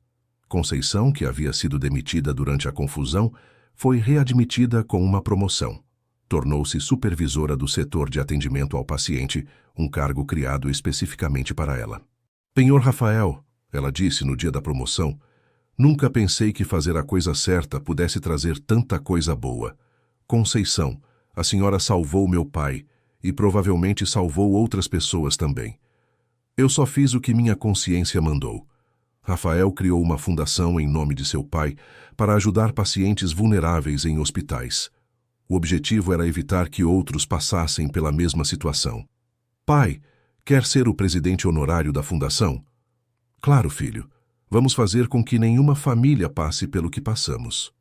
Conceição, que havia sido demitida durante a confusão, foi readmitida com uma promoção. Tornou-se supervisora do setor de atendimento ao paciente, um cargo criado especificamente para ela. Senhor Rafael, ela disse no dia da promoção, nunca pensei que fazer a coisa certa pudesse trazer tanta coisa boa. Conceição, a senhora salvou meu pai e provavelmente salvou outras pessoas também. Eu só fiz o que minha consciência mandou. Rafael criou uma fundação em nome de seu pai para ajudar pacientes vulneráveis em hospitais. O objetivo era evitar que outros passassem pela mesma situação. Pai, quer ser o presidente honorário da fundação? Claro, filho. Vamos fazer com que nenhuma família passe pelo que passamos.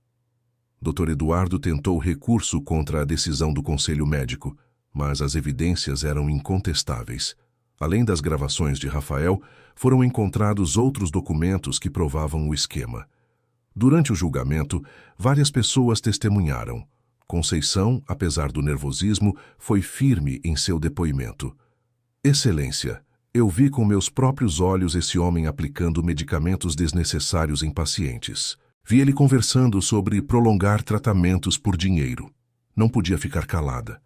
Dr. Eduardo tentou recurso contra a decisão do conselho médico, mas as evidências eram incontestáveis. Além das gravações de Rafael, foram encontrados outros documentos que provavam o esquema. Durante o julgamento, várias pessoas testemunharam. Conceição, apesar do nervosismo, foi firme em seu depoimento. Excelência, eu vi com meus próprios olhos esse homem aplicando medicamentos desnecessários em pacientes. Vi ele conversando sobre prolongar tratamentos por dinheiro. Não podia ficar calada.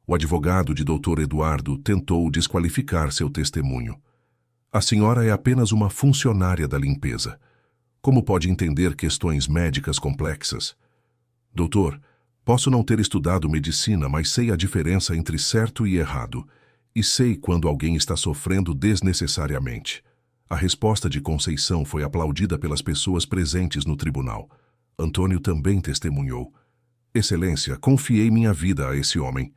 O advogado de Dr. Eduardo tentou desqualificar seu testemunho. A senhora é apenas uma funcionária da limpeza. Como pode entender questões médicas complexas? Doutor, posso não ter estudado medicina, mas sei a diferença entre certo e errado. E sei quando alguém está sofrendo desnecessariamente. A resposta de Conceição foi aplaudida pelas pessoas presentes no tribunal. Antônio também testemunhou. Excelência, confiei minha vida a esse homem.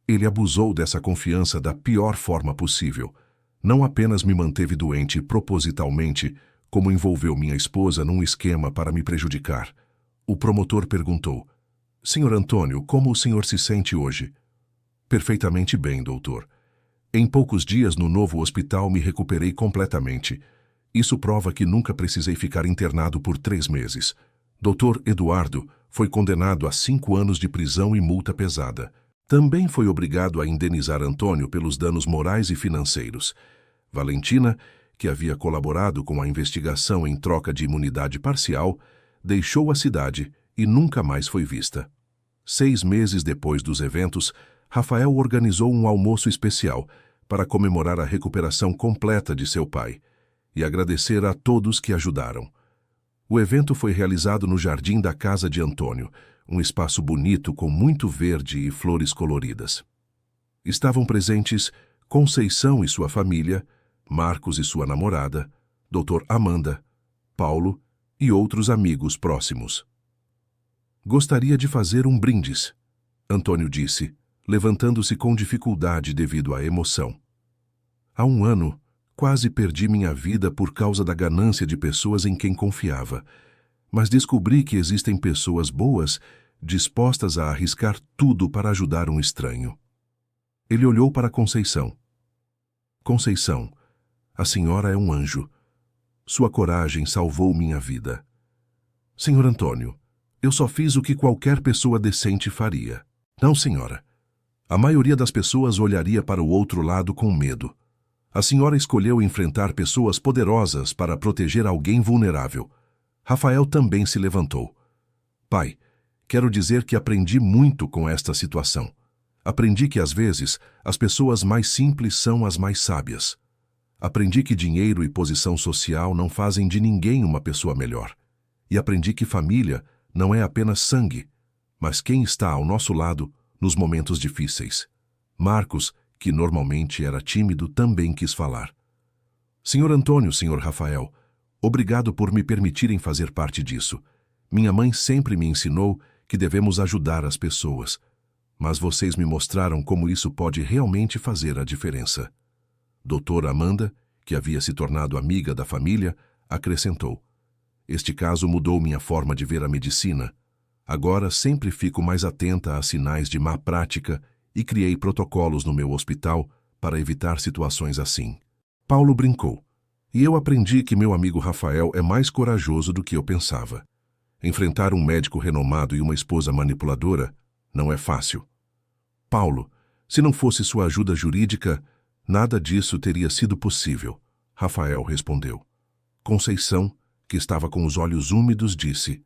Ele abusou dessa confiança da pior forma possível. Não apenas me manteve doente propositalmente, como envolveu minha esposa num esquema para me prejudicar. O promotor perguntou, Senhor Antônio, como o senhor se sente hoje? Perfeitamente bem, doutor. Em poucos dias no novo hospital me recuperei completamente. Isso prova que nunca precisei ficar internado por 3 meses. Dr. Eduardo foi condenado a 5 anos de prisão e multa pesada. Também foi obrigado a indenizar Antônio pelos danos morais e financeiros. Valentina, que havia colaborado com a investigação em troca de imunidade parcial, deixou a cidade e nunca mais foi vista. 6 meses depois dos eventos, Rafael organizou um almoço especial para comemorar a recuperação completa de seu pai e agradecer a todos que ajudaram. O evento foi realizado no jardim da casa de Antônio, um espaço bonito com muito verde e flores coloridas. Estavam presentes Conceição e sua família, Marcos e sua namorada, Dr. Amanda, Paulo e outros amigos próximos. Gostaria de fazer um brindis, Antônio disse, levantando-se com dificuldade devido à emoção. Há 1 ano, quase perdi minha vida por causa da ganância de pessoas em quem confiava, mas descobri que existem pessoas boas dispostas a arriscar tudo para ajudar um estranho. Ele olhou para Conceição. Conceição, a senhora é um anjo. Sua coragem salvou minha vida. Senhor Antônio, eu só fiz o que qualquer pessoa decente faria. Não, senhora. A maioria das pessoas olharia para o outro lado com medo. A senhora escolheu enfrentar pessoas poderosas para proteger alguém vulnerável. Rafael também se levantou. Pai, quero dizer que aprendi muito com esta situação. Aprendi que, às vezes, as pessoas mais simples são as mais sábias. Aprendi que dinheiro e posição social não fazem de ninguém uma pessoa melhor. E aprendi que família não é apenas sangue, mas quem está ao nosso lado nos momentos difíceis. Marcos, que normalmente era tímido, também quis falar. Senhor Antônio, senhor Rafael, obrigado por me permitirem fazer parte disso. Minha mãe sempre me ensinou que devemos ajudar as pessoas, mas vocês me mostraram como isso pode realmente fazer a diferença. Doutora Amanda, que havia se tornado amiga da família, acrescentou. Este caso mudou minha forma de ver a medicina. Agora sempre fico mais atenta a sinais de má prática e criei protocolos no meu hospital para evitar situações assim. Paulo brincou. E eu aprendi que meu amigo Rafael é mais corajoso do que eu pensava. Enfrentar um médico renomado e uma esposa manipuladora não é fácil. Paulo, Se não fosse sua ajuda jurídica, nada disso teria sido possível, Rafael respondeu. Conceição, que estava com os olhos úmidos, disse: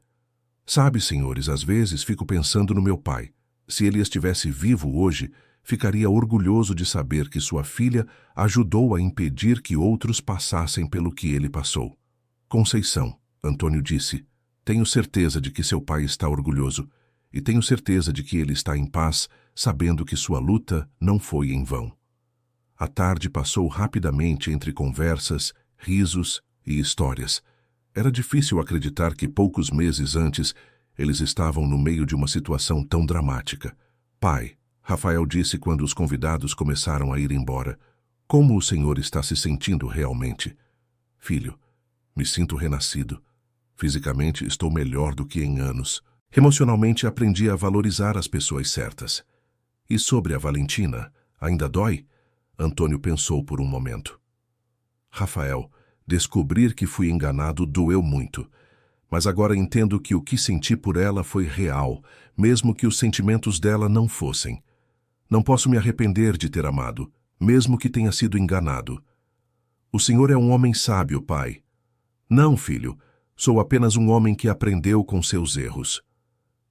Sabe, senhores, às vezes fico pensando no meu pai. Se ele estivesse vivo hoje, ficaria orgulhoso de saber que sua filha ajudou a impedir que outros passassem pelo que ele passou. Conceição, Antônio disse, tenho certeza de que seu pai está orgulhoso, e tenho certeza de que ele está em paz, sabendo que sua luta não foi em vão. A tarde passou rapidamente entre conversas, risos e histórias. Era difícil acreditar que poucos meses antes eles estavam no meio de uma situação tão dramática. Pai, Rafael disse quando os convidados começaram a ir embora, como o senhor está se sentindo realmente? Filho, me sinto renascido. Fisicamente estou melhor do que em anos. Emocionalmente aprendi a valorizar as pessoas certas. E sobre a Valentina, ainda dói? Antônio pensou por um momento. Rafael, descobrir que fui enganado doeu muito. Mas agora entendo que o que senti por ela foi real, mesmo que os sentimentos dela não fossem. Não posso me arrepender de ter amado, mesmo que tenha sido enganado. O senhor é um homem sábio, pai. Não, filho, sou apenas um homem que aprendeu com seus erros.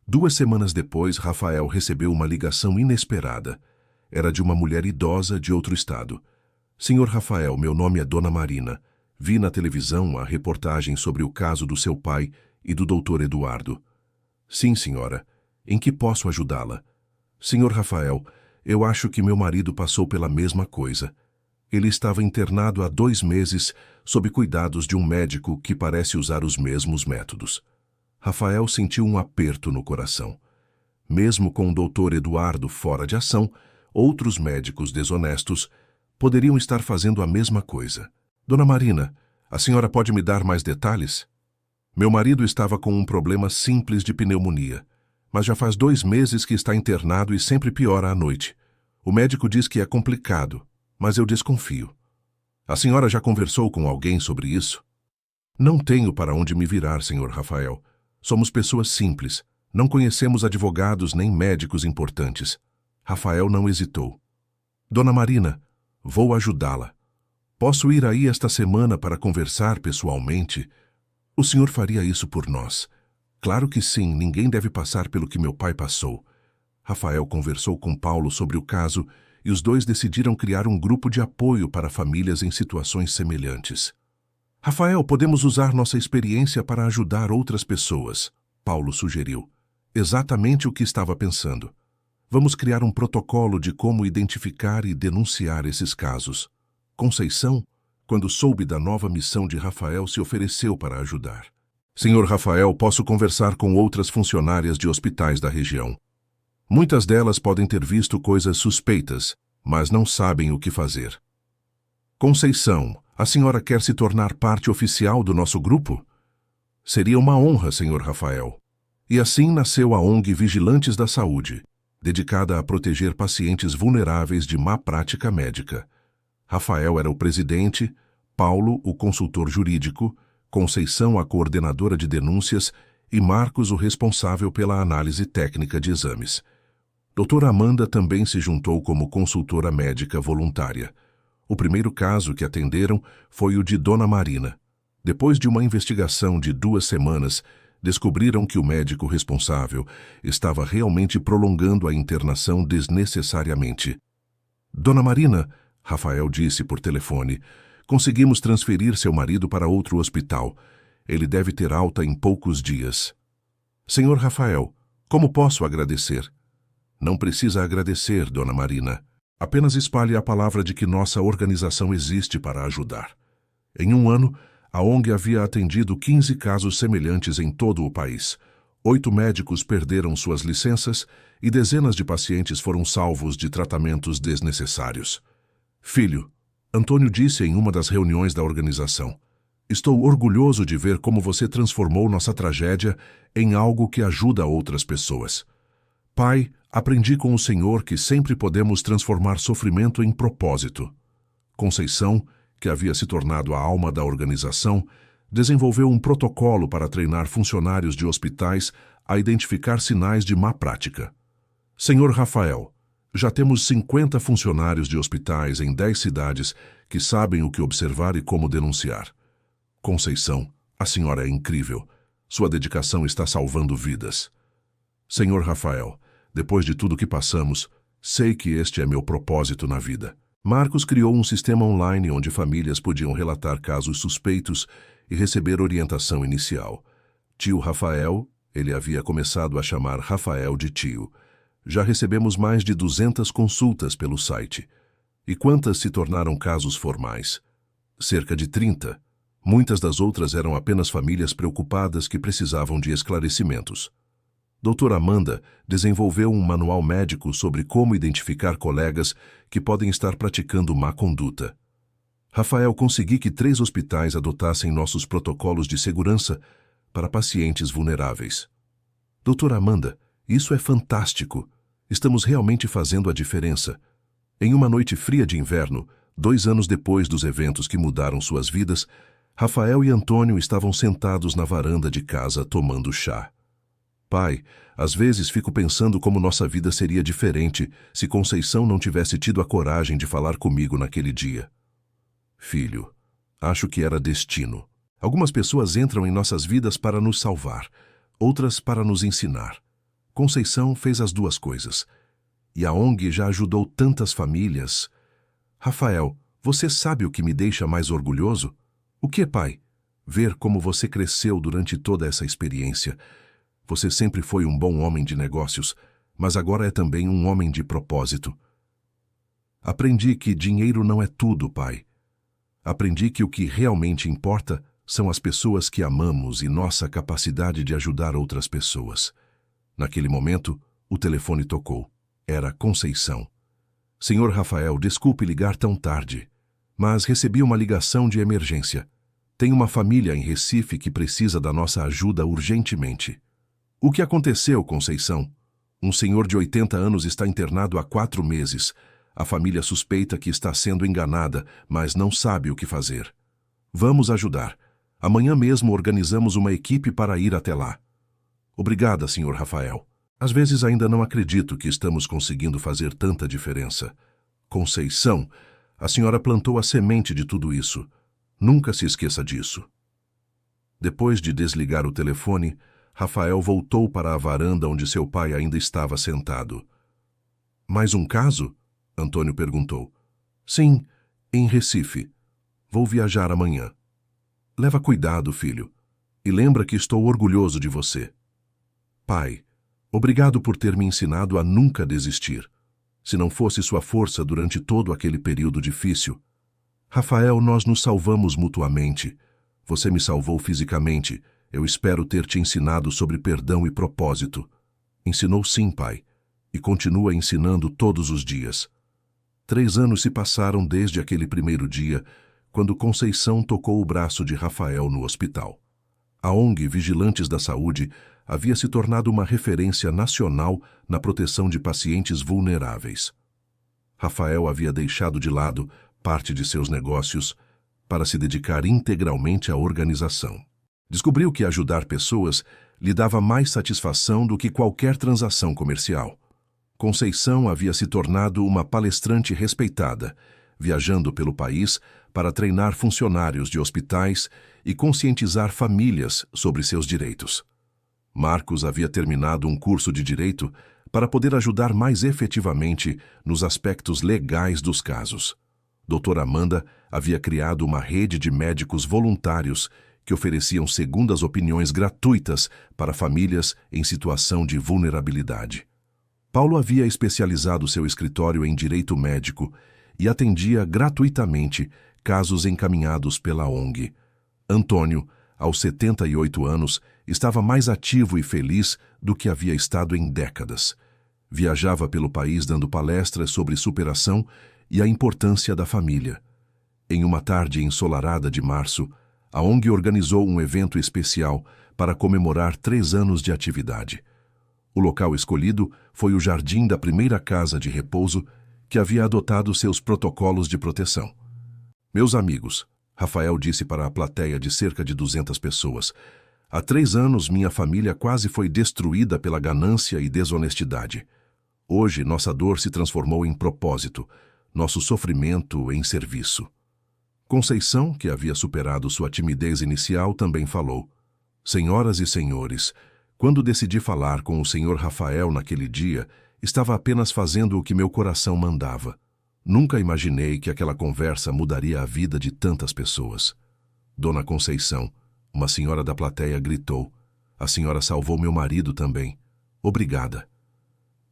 2 semanas depois, Rafael recebeu uma ligação inesperada. Era de uma mulher idosa de outro estado. Senhor Rafael, meu nome é Dona Marina. Vi na televisão a reportagem sobre o caso do seu pai e do Dr. Eduardo. Sim, senhora. Em que posso ajudá-la? Senhor Rafael, eu acho que meu marido passou pela mesma coisa. Ele estava internado há 2 meses sob cuidados de um médico que parece usar os mesmos métodos. Rafael sentiu um aperto no coração. Mesmo com o Dr. Eduardo fora de ação, outros médicos desonestos poderiam estar fazendo a mesma coisa. Dona Marina, a senhora pode me dar mais detalhes? Meu marido estava com um problema simples de pneumonia, mas já faz 2 meses que está internado e sempre piora à noite. O médico diz que é complicado, mas eu desconfio. A senhora já conversou com alguém sobre isso? Não tenho para onde me virar, senhor Rafael. Somos pessoas simples, não conhecemos advogados nem médicos importantes. Rafael não hesitou. Dona Marina, vou ajudá-la. Posso ir aí esta semana para conversar pessoalmente? O senhor faria isso por nós? Claro que sim, ninguém deve passar pelo que meu pai passou. Rafael conversou com Paulo sobre o caso e os dois decidiram criar um grupo de apoio para famílias em situações semelhantes. Rafael, podemos usar nossa experiência para ajudar outras pessoas, Paulo sugeriu. Exatamente o que estava pensando. Vamos criar um protocolo de como identificar e denunciar esses casos. Conceição, quando soube da nova missão de Rafael, se ofereceu para ajudar. Senhor Rafael, posso conversar com outras funcionárias de hospitais da região. Muitas delas podem ter visto coisas suspeitas, mas não sabem o que fazer. Conceição, a senhora quer se tornar parte oficial do nosso grupo? Seria uma honra, senhor Rafael. E assim nasceu a ONG Vigilantes da Saúde, dedicada a proteger pacientes vulneráveis de má prática médica. Rafael era o presidente, Paulo o consultor jurídico, Conceição a coordenadora de denúncias e Marcos o responsável pela análise técnica de exames. Doutora Amanda também se juntou como consultora médica voluntária. O primeiro caso que atenderam foi o de Dona Marina. Depois de uma investigação de 2 semanas, descobriram que o médico responsável estava realmente prolongando a internação desnecessariamente. Dona Marina, Rafael disse por telefone, conseguimos transferir seu marido para outro hospital. Ele deve ter alta em poucos dias. Senhor Rafael, como posso agradecer? Não precisa agradecer, Dona Marina. Apenas espalhe a palavra de que nossa organização existe para ajudar. Em 1 ano, a ONG havia atendido 15 casos semelhantes em todo o país. 8 médicos perderam suas licenças e dezenas de pacientes foram salvos de tratamentos desnecessários. Filho, Antônio disse em uma das reuniões da organização, estou orgulhoso de ver como você transformou nossa tragédia em algo que ajuda outras pessoas. Pai, aprendi com o Senhor que sempre podemos transformar sofrimento em propósito. Conceição, que havia se tornado a alma da organização, desenvolveu um protocolo para treinar funcionários de hospitais a identificar sinais de má prática. Senhor Rafael, Já temos 50 funcionários de hospitais em 10 cidades que sabem o que observar e como denunciar. Conceição, a senhora é incrível. Sua dedicação está salvando vidas. Senhor Rafael, depois de tudo que passamos, sei que este é meu propósito na vida. Marcos criou um sistema online onde famílias podiam relatar casos suspeitos e receber orientação inicial. Tio Rafael, ele havia começado a chamar Rafael de tio. Já recebemos mais de 200 consultas pelo site. E quantas se tornaram casos formais? Cerca de 30. Muitas das outras eram apenas famílias preocupadas que precisavam de esclarecimentos. Doutora Amanda desenvolveu um manual médico sobre como identificar colegas que podem estar praticando má conduta. Rafael, consegui que 3 hospitais adotassem nossos protocolos de segurança para pacientes vulneráveis. Doutora Amanda, isso é fantástico. Estamos realmente fazendo a diferença. Em uma noite fria de inverno, 2 anos depois dos eventos que mudaram suas vidas, Rafael e Antônio estavam sentados na varanda de casa tomando chá. Pai, às vezes fico pensando como nossa vida seria diferente se Conceição não tivesse tido a coragem de falar comigo naquele dia. Filho, acho que era destino. Algumas pessoas entram em nossas vidas para nos salvar, outras para nos ensinar. Conceição fez as 2 coisas. E a ONG já ajudou tantas famílias. Rafael, você sabe o que me deixa mais orgulhoso? O que, pai? Ver como você cresceu durante toda essa experiência. Você sempre foi um bom homem de negócios, mas agora é também um homem de propósito. Aprendi que dinheiro não é tudo, pai. Aprendi que o que realmente importa são as pessoas que amamos e nossa capacidade de ajudar outras pessoas. Naquele momento, o telefone tocou. Era Conceição. Senhor Rafael, desculpe ligar tão tarde, mas recebi uma ligação de emergência. Tem uma família em Recife que precisa da nossa ajuda urgentemente. O que aconteceu, Conceição? Um senhor de 80 anos está internado há 4 meses. A família suspeita que está sendo enganada, mas não sabe o que fazer. Vamos ajudar. Amanhã mesmo organizamos uma equipe para ir até lá. Obrigada, senhor Rafael. Às vezes ainda não acredito que estamos conseguindo fazer tanta diferença. Conceição, a senhora plantou a semente de tudo isso. Nunca se esqueça disso. Depois de desligar o telefone, Rafael voltou para a varanda onde seu pai ainda estava sentado. Mais um caso? Antônio perguntou. Sim, em Recife. Vou viajar amanhã. Leva cuidado, filho. E lembra que estou orgulhoso de você. Pai, obrigado por ter me ensinado a nunca desistir. Se não fosse sua força durante todo aquele período difícil. Rafael, nós nos salvamos mutuamente. Você me salvou fisicamente. Eu espero ter te ensinado sobre perdão e propósito. Ensinou sim, pai, e continua ensinando todos os dias. 3 anos se passaram desde aquele primeiro dia, quando Conceição tocou o braço de Rafael no hospital. A ONG Vigilantes da Saúde havia se tornado uma referência nacional na proteção de pacientes vulneráveis. Rafael havia deixado de lado parte de seus negócios para se dedicar integralmente à organização. Descobriu que ajudar pessoas lhe dava mais satisfação do que qualquer transação comercial. Conceição havia se tornado uma palestrante respeitada, viajando pelo país para treinar funcionários de hospitais e conscientizar famílias sobre seus direitos. Marcos havia terminado um curso de direito para poder ajudar mais efetivamente nos aspectos legais dos casos. Doutora Amanda havia criado uma rede de médicos voluntários que ofereciam segundas opiniões gratuitas para famílias em situação de vulnerabilidade. Paulo havia especializado seu escritório em direito médico e atendia gratuitamente casos encaminhados pela ONG. Antônio, aos 78 anos, estava mais ativo e feliz do que havia estado em décadas. Viajava pelo país dando palestras sobre superação e a importância da família. Em uma tarde ensolarada de março, a ONG organizou um evento especial para comemorar 3 anos de atividade. O local escolhido foi o jardim da primeira casa de repouso que havia adotado seus protocolos de proteção. Meus amigos, Rafael disse para a plateia de cerca de 200 pessoas, há 3 anos minha família quase foi destruída pela ganância e desonestidade. Hoje, nossa dor se transformou em propósito, nosso sofrimento em serviço. Conceição, que havia superado sua timidez inicial, também falou. Senhoras e senhores, quando decidi falar com o Sr. Rafael naquele dia, estava apenas fazendo o que meu coração mandava. Nunca imaginei que aquela conversa mudaria a vida de tantas pessoas. Dona Conceição, uma senhora da plateia, gritou. A senhora salvou meu marido também. Obrigada.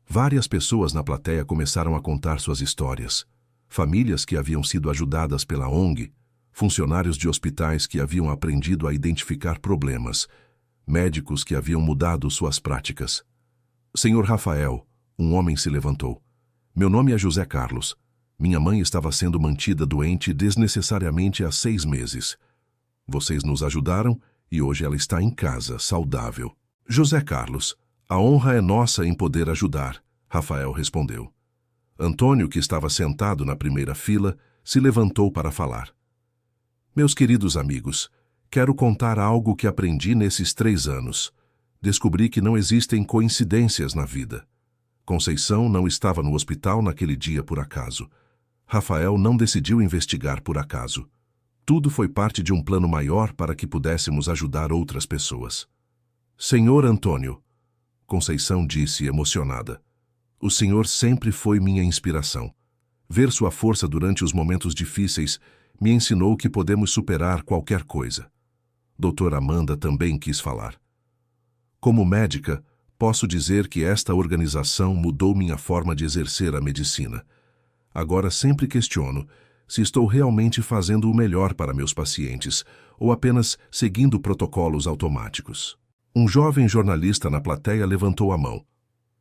Várias pessoas na plateia começaram a contar suas histórias. Famílias que haviam sido ajudadas pela ONG, funcionários de hospitais que haviam aprendido a identificar problemas, médicos que haviam mudado suas práticas. Senhor Rafael, um homem se levantou. Meu nome é José Carlos. Minha mãe estava sendo mantida doente desnecessariamente há 6 meses. Vocês nos ajudaram e hoje ela está em casa, saudável. José Carlos, a honra é nossa em poder ajudar, Rafael respondeu. Antônio, que estava sentado na primeira fila, se levantou para falar. Meus queridos amigos, quero contar algo que aprendi nesses 3 anos. Descobri que não existem coincidências na vida. Conceição não estava no hospital naquele dia por acaso. Rafael não decidiu investigar por acaso. Tudo foi parte de um plano maior para que pudéssemos ajudar outras pessoas. Senhor Antônio, Conceição disse emocionada, o senhor sempre foi minha inspiração. Ver sua força durante os momentos difíceis me ensinou que podemos superar qualquer coisa. Doutora Amanda também quis falar. Como médica, posso dizer que esta organização mudou minha forma de exercer a medicina. Agora sempre questiono se estou realmente fazendo o melhor para meus pacientes ou apenas seguindo protocolos automáticos. Um jovem jornalista na plateia levantou a mão.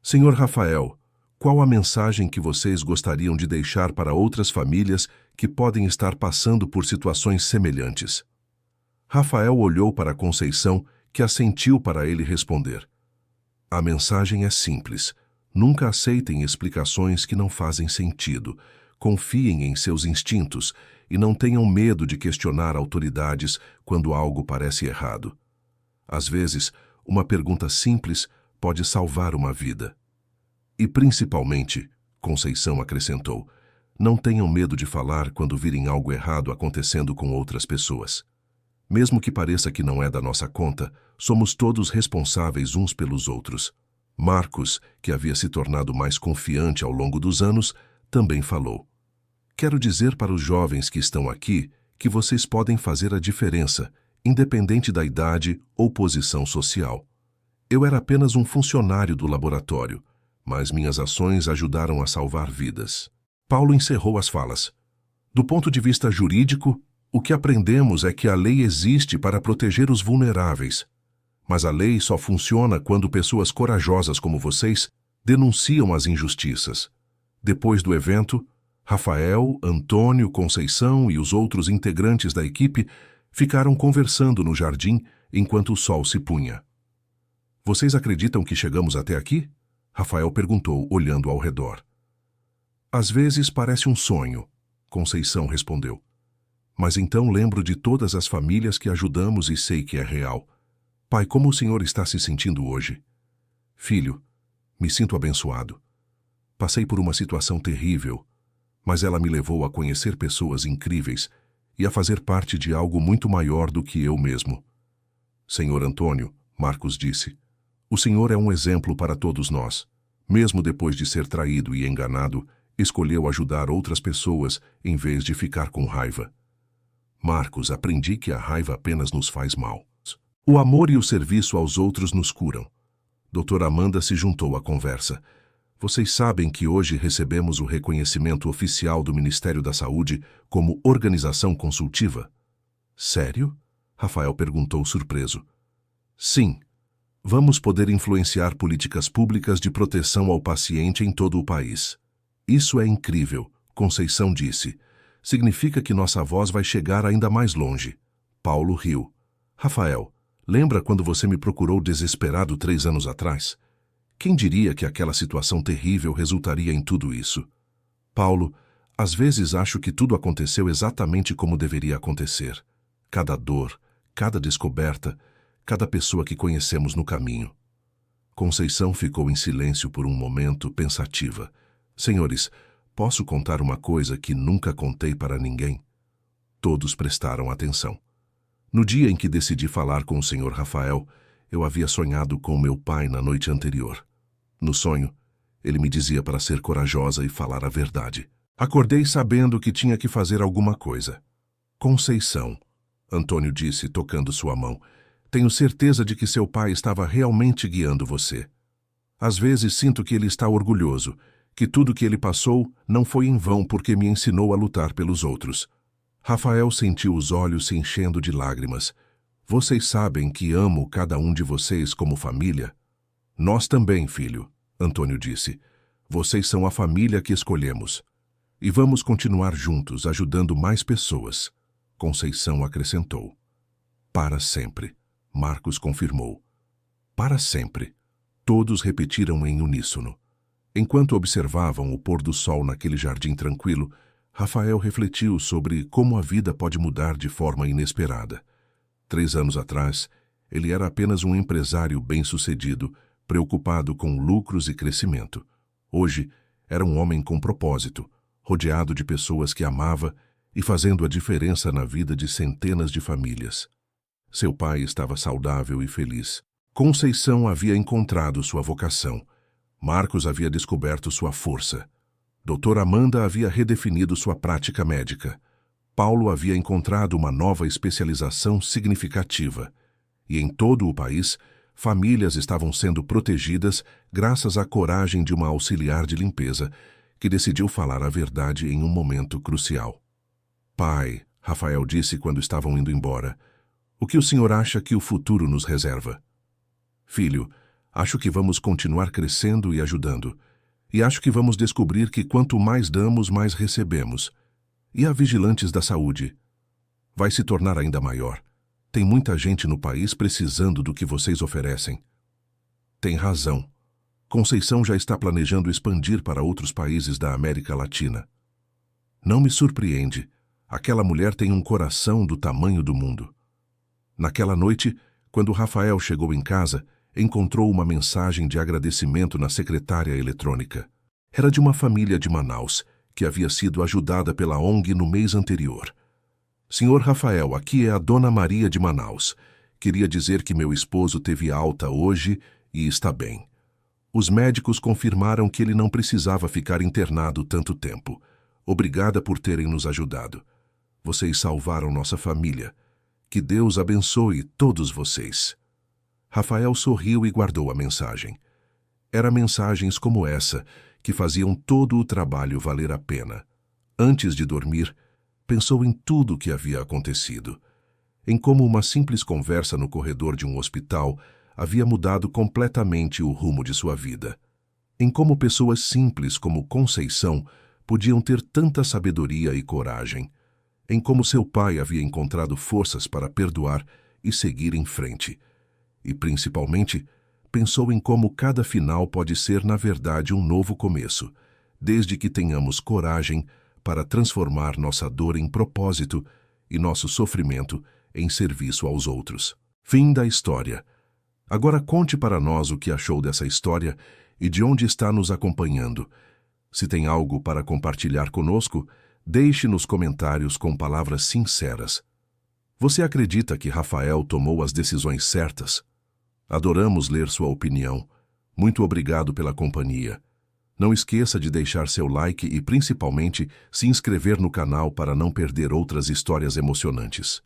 Senhor Rafael, qual a mensagem que vocês gostariam de deixar para outras famílias que podem estar passando por situações semelhantes? Rafael olhou para Conceição, que assentiu para ele responder. A mensagem é simples. Nunca aceitem explicações que não fazem sentido. Confiem em seus instintos e não tenham medo de questionar autoridades quando algo parece errado. Às vezes, uma pergunta simples pode salvar uma vida. E principalmente, Conceição acrescentou, não tenham medo de falar quando virem algo errado acontecendo com outras pessoas. Mesmo que pareça que não é da nossa conta, somos todos responsáveis uns pelos outros. Marcos, que havia se tornado mais confiante ao longo dos anos, também falou. Quero dizer para os jovens que estão aqui que vocês podem fazer a diferença, independente da idade ou posição social. Eu era apenas um funcionário do laboratório, mas minhas ações ajudaram a salvar vidas. Paulo encerrou as falas. Do ponto de vista jurídico, o que aprendemos é que a lei existe para proteger os vulneráveis. Mas a lei só funciona quando pessoas corajosas como vocês denunciam as injustiças. Depois do evento, Rafael, Antônio, Conceição e os outros integrantes da equipe ficaram conversando no jardim enquanto o sol se punha. Vocês acreditam que chegamos até aqui? Rafael perguntou, olhando ao redor. Às vezes parece um sonho, Conceição respondeu. Mas então lembro de todas as famílias que ajudamos e sei que é real. Pai, como o senhor está se sentindo hoje? Filho, me sinto abençoado. Passei por uma situação terrível, mas ela me levou a conhecer pessoas incríveis e a fazer parte de algo muito maior do que eu mesmo. Senhor Antônio, Marcos disse, o senhor é um exemplo para todos nós. Mesmo depois de ser traído e enganado, escolheu ajudar outras pessoas em vez de ficar com raiva. Marcos, aprendi que a raiva apenas nos faz mal. O amor e o serviço aos outros nos curam. Doutora Amanda se juntou à conversa. Vocês sabem que hoje recebemos o reconhecimento oficial do Ministério da Saúde como organização consultiva? Sério? Rafael perguntou surpreso. Sim. Vamos poder influenciar políticas públicas de proteção ao paciente em todo o país. Isso é incrível, Conceição disse. Significa que nossa voz vai chegar ainda mais longe. Paulo riu. Rafael, lembra quando você me procurou desesperado 3 anos atrás? Quem diria que aquela situação terrível resultaria em tudo isso? Paulo, às vezes acho que tudo aconteceu exatamente como deveria acontecer. Cada dor, cada descoberta, cada pessoa que conhecemos no caminho. Conceição ficou em silêncio por um momento, pensativa. Senhores, posso contar uma coisa que nunca contei para ninguém? Todos prestaram atenção. No dia em que decidi falar com o Sr. Rafael, eu havia sonhado com meu pai na noite anterior. No sonho, ele me dizia para ser corajosa e falar a verdade. Acordei sabendo que tinha que fazer alguma coisa. Conceição, Antônio disse, tocando sua mão, tenho certeza de que seu pai estava realmente guiando você. Às vezes sinto que ele está orgulhoso, que tudo que ele passou não foi em vão porque me ensinou a lutar pelos outros. Rafael sentiu os olhos se enchendo de lágrimas. Vocês sabem que amo cada um de vocês como família? Nós também, filho, Antônio disse. Vocês são a família que escolhemos. E vamos continuar juntos, ajudando mais pessoas. Conceição acrescentou. Para sempre, Marcos confirmou. Para sempre. Todos repetiram em uníssono. Enquanto observavam o pôr do sol naquele jardim tranquilo, Rafael refletiu sobre como a vida pode mudar de forma inesperada. 3 anos atrás, ele era apenas um empresário bem-sucedido, preocupado com lucros e crescimento. Hoje, era um homem com propósito, rodeado de pessoas que amava e fazendo a diferença na vida de centenas de famílias. Seu pai estava saudável e feliz. Conceição havia encontrado sua vocação. Marcos havia descoberto sua força. Doutora Amanda havia redefinido sua prática médica. Paulo havia encontrado uma nova especialização significativa. E em todo o país, famílias estavam sendo protegidas graças à coragem de uma auxiliar de limpeza que decidiu falar a verdade em um momento crucial. Pai, Rafael disse quando estavam indo embora, o que o senhor acha que o futuro nos reserva? Filho, acho que vamos continuar crescendo e ajudando. E acho que vamos descobrir que quanto mais damos, mais recebemos. E a Vigilantes da Saúde? Vai se tornar ainda maior. Tem muita gente no país precisando do que vocês oferecem. Tem razão. Conceição já está planejando expandir para outros países da América Latina. Não me surpreende. Aquela mulher tem um coração do tamanho do mundo. Naquela noite, quando Rafael chegou em casa, encontrou uma mensagem de agradecimento na secretária eletrônica. Era de uma família de Manaus, que havia sido ajudada pela ONG no mês anterior. Senhor Rafael, aqui é a Dona Maria de Manaus. Queria dizer que meu esposo teve alta hoje e está bem. Os médicos confirmaram que ele não precisava ficar internado tanto tempo. Obrigada por terem nos ajudado. Vocês salvaram nossa família. Que Deus abençoe todos vocês. Rafael sorriu e guardou a mensagem. Eram mensagens como essa que faziam todo o trabalho valer a pena. Antes de dormir, pensou em tudo o que havia acontecido. Em como uma simples conversa no corredor de um hospital havia mudado completamente o rumo de sua vida. Em como pessoas simples como Conceição podiam ter tanta sabedoria e coragem. Em como seu pai havia encontrado forças para perdoar e seguir em frente. E, principalmente, pensou em como cada final pode ser, na verdade, um novo começo, desde que tenhamos coragem para transformar nossa dor em propósito e nosso sofrimento em serviço aos outros. Fim da história. Agora conte para nós o que achou dessa história e de onde está nos acompanhando. Se tem algo para compartilhar conosco, deixe nos comentários com palavras sinceras. Você acredita que Rafael tomou as decisões certas? Adoramos ler sua opinião. Muito obrigado pela companhia. Não esqueça de deixar seu like e, principalmente, se inscrever no canal para não perder outras histórias emocionantes.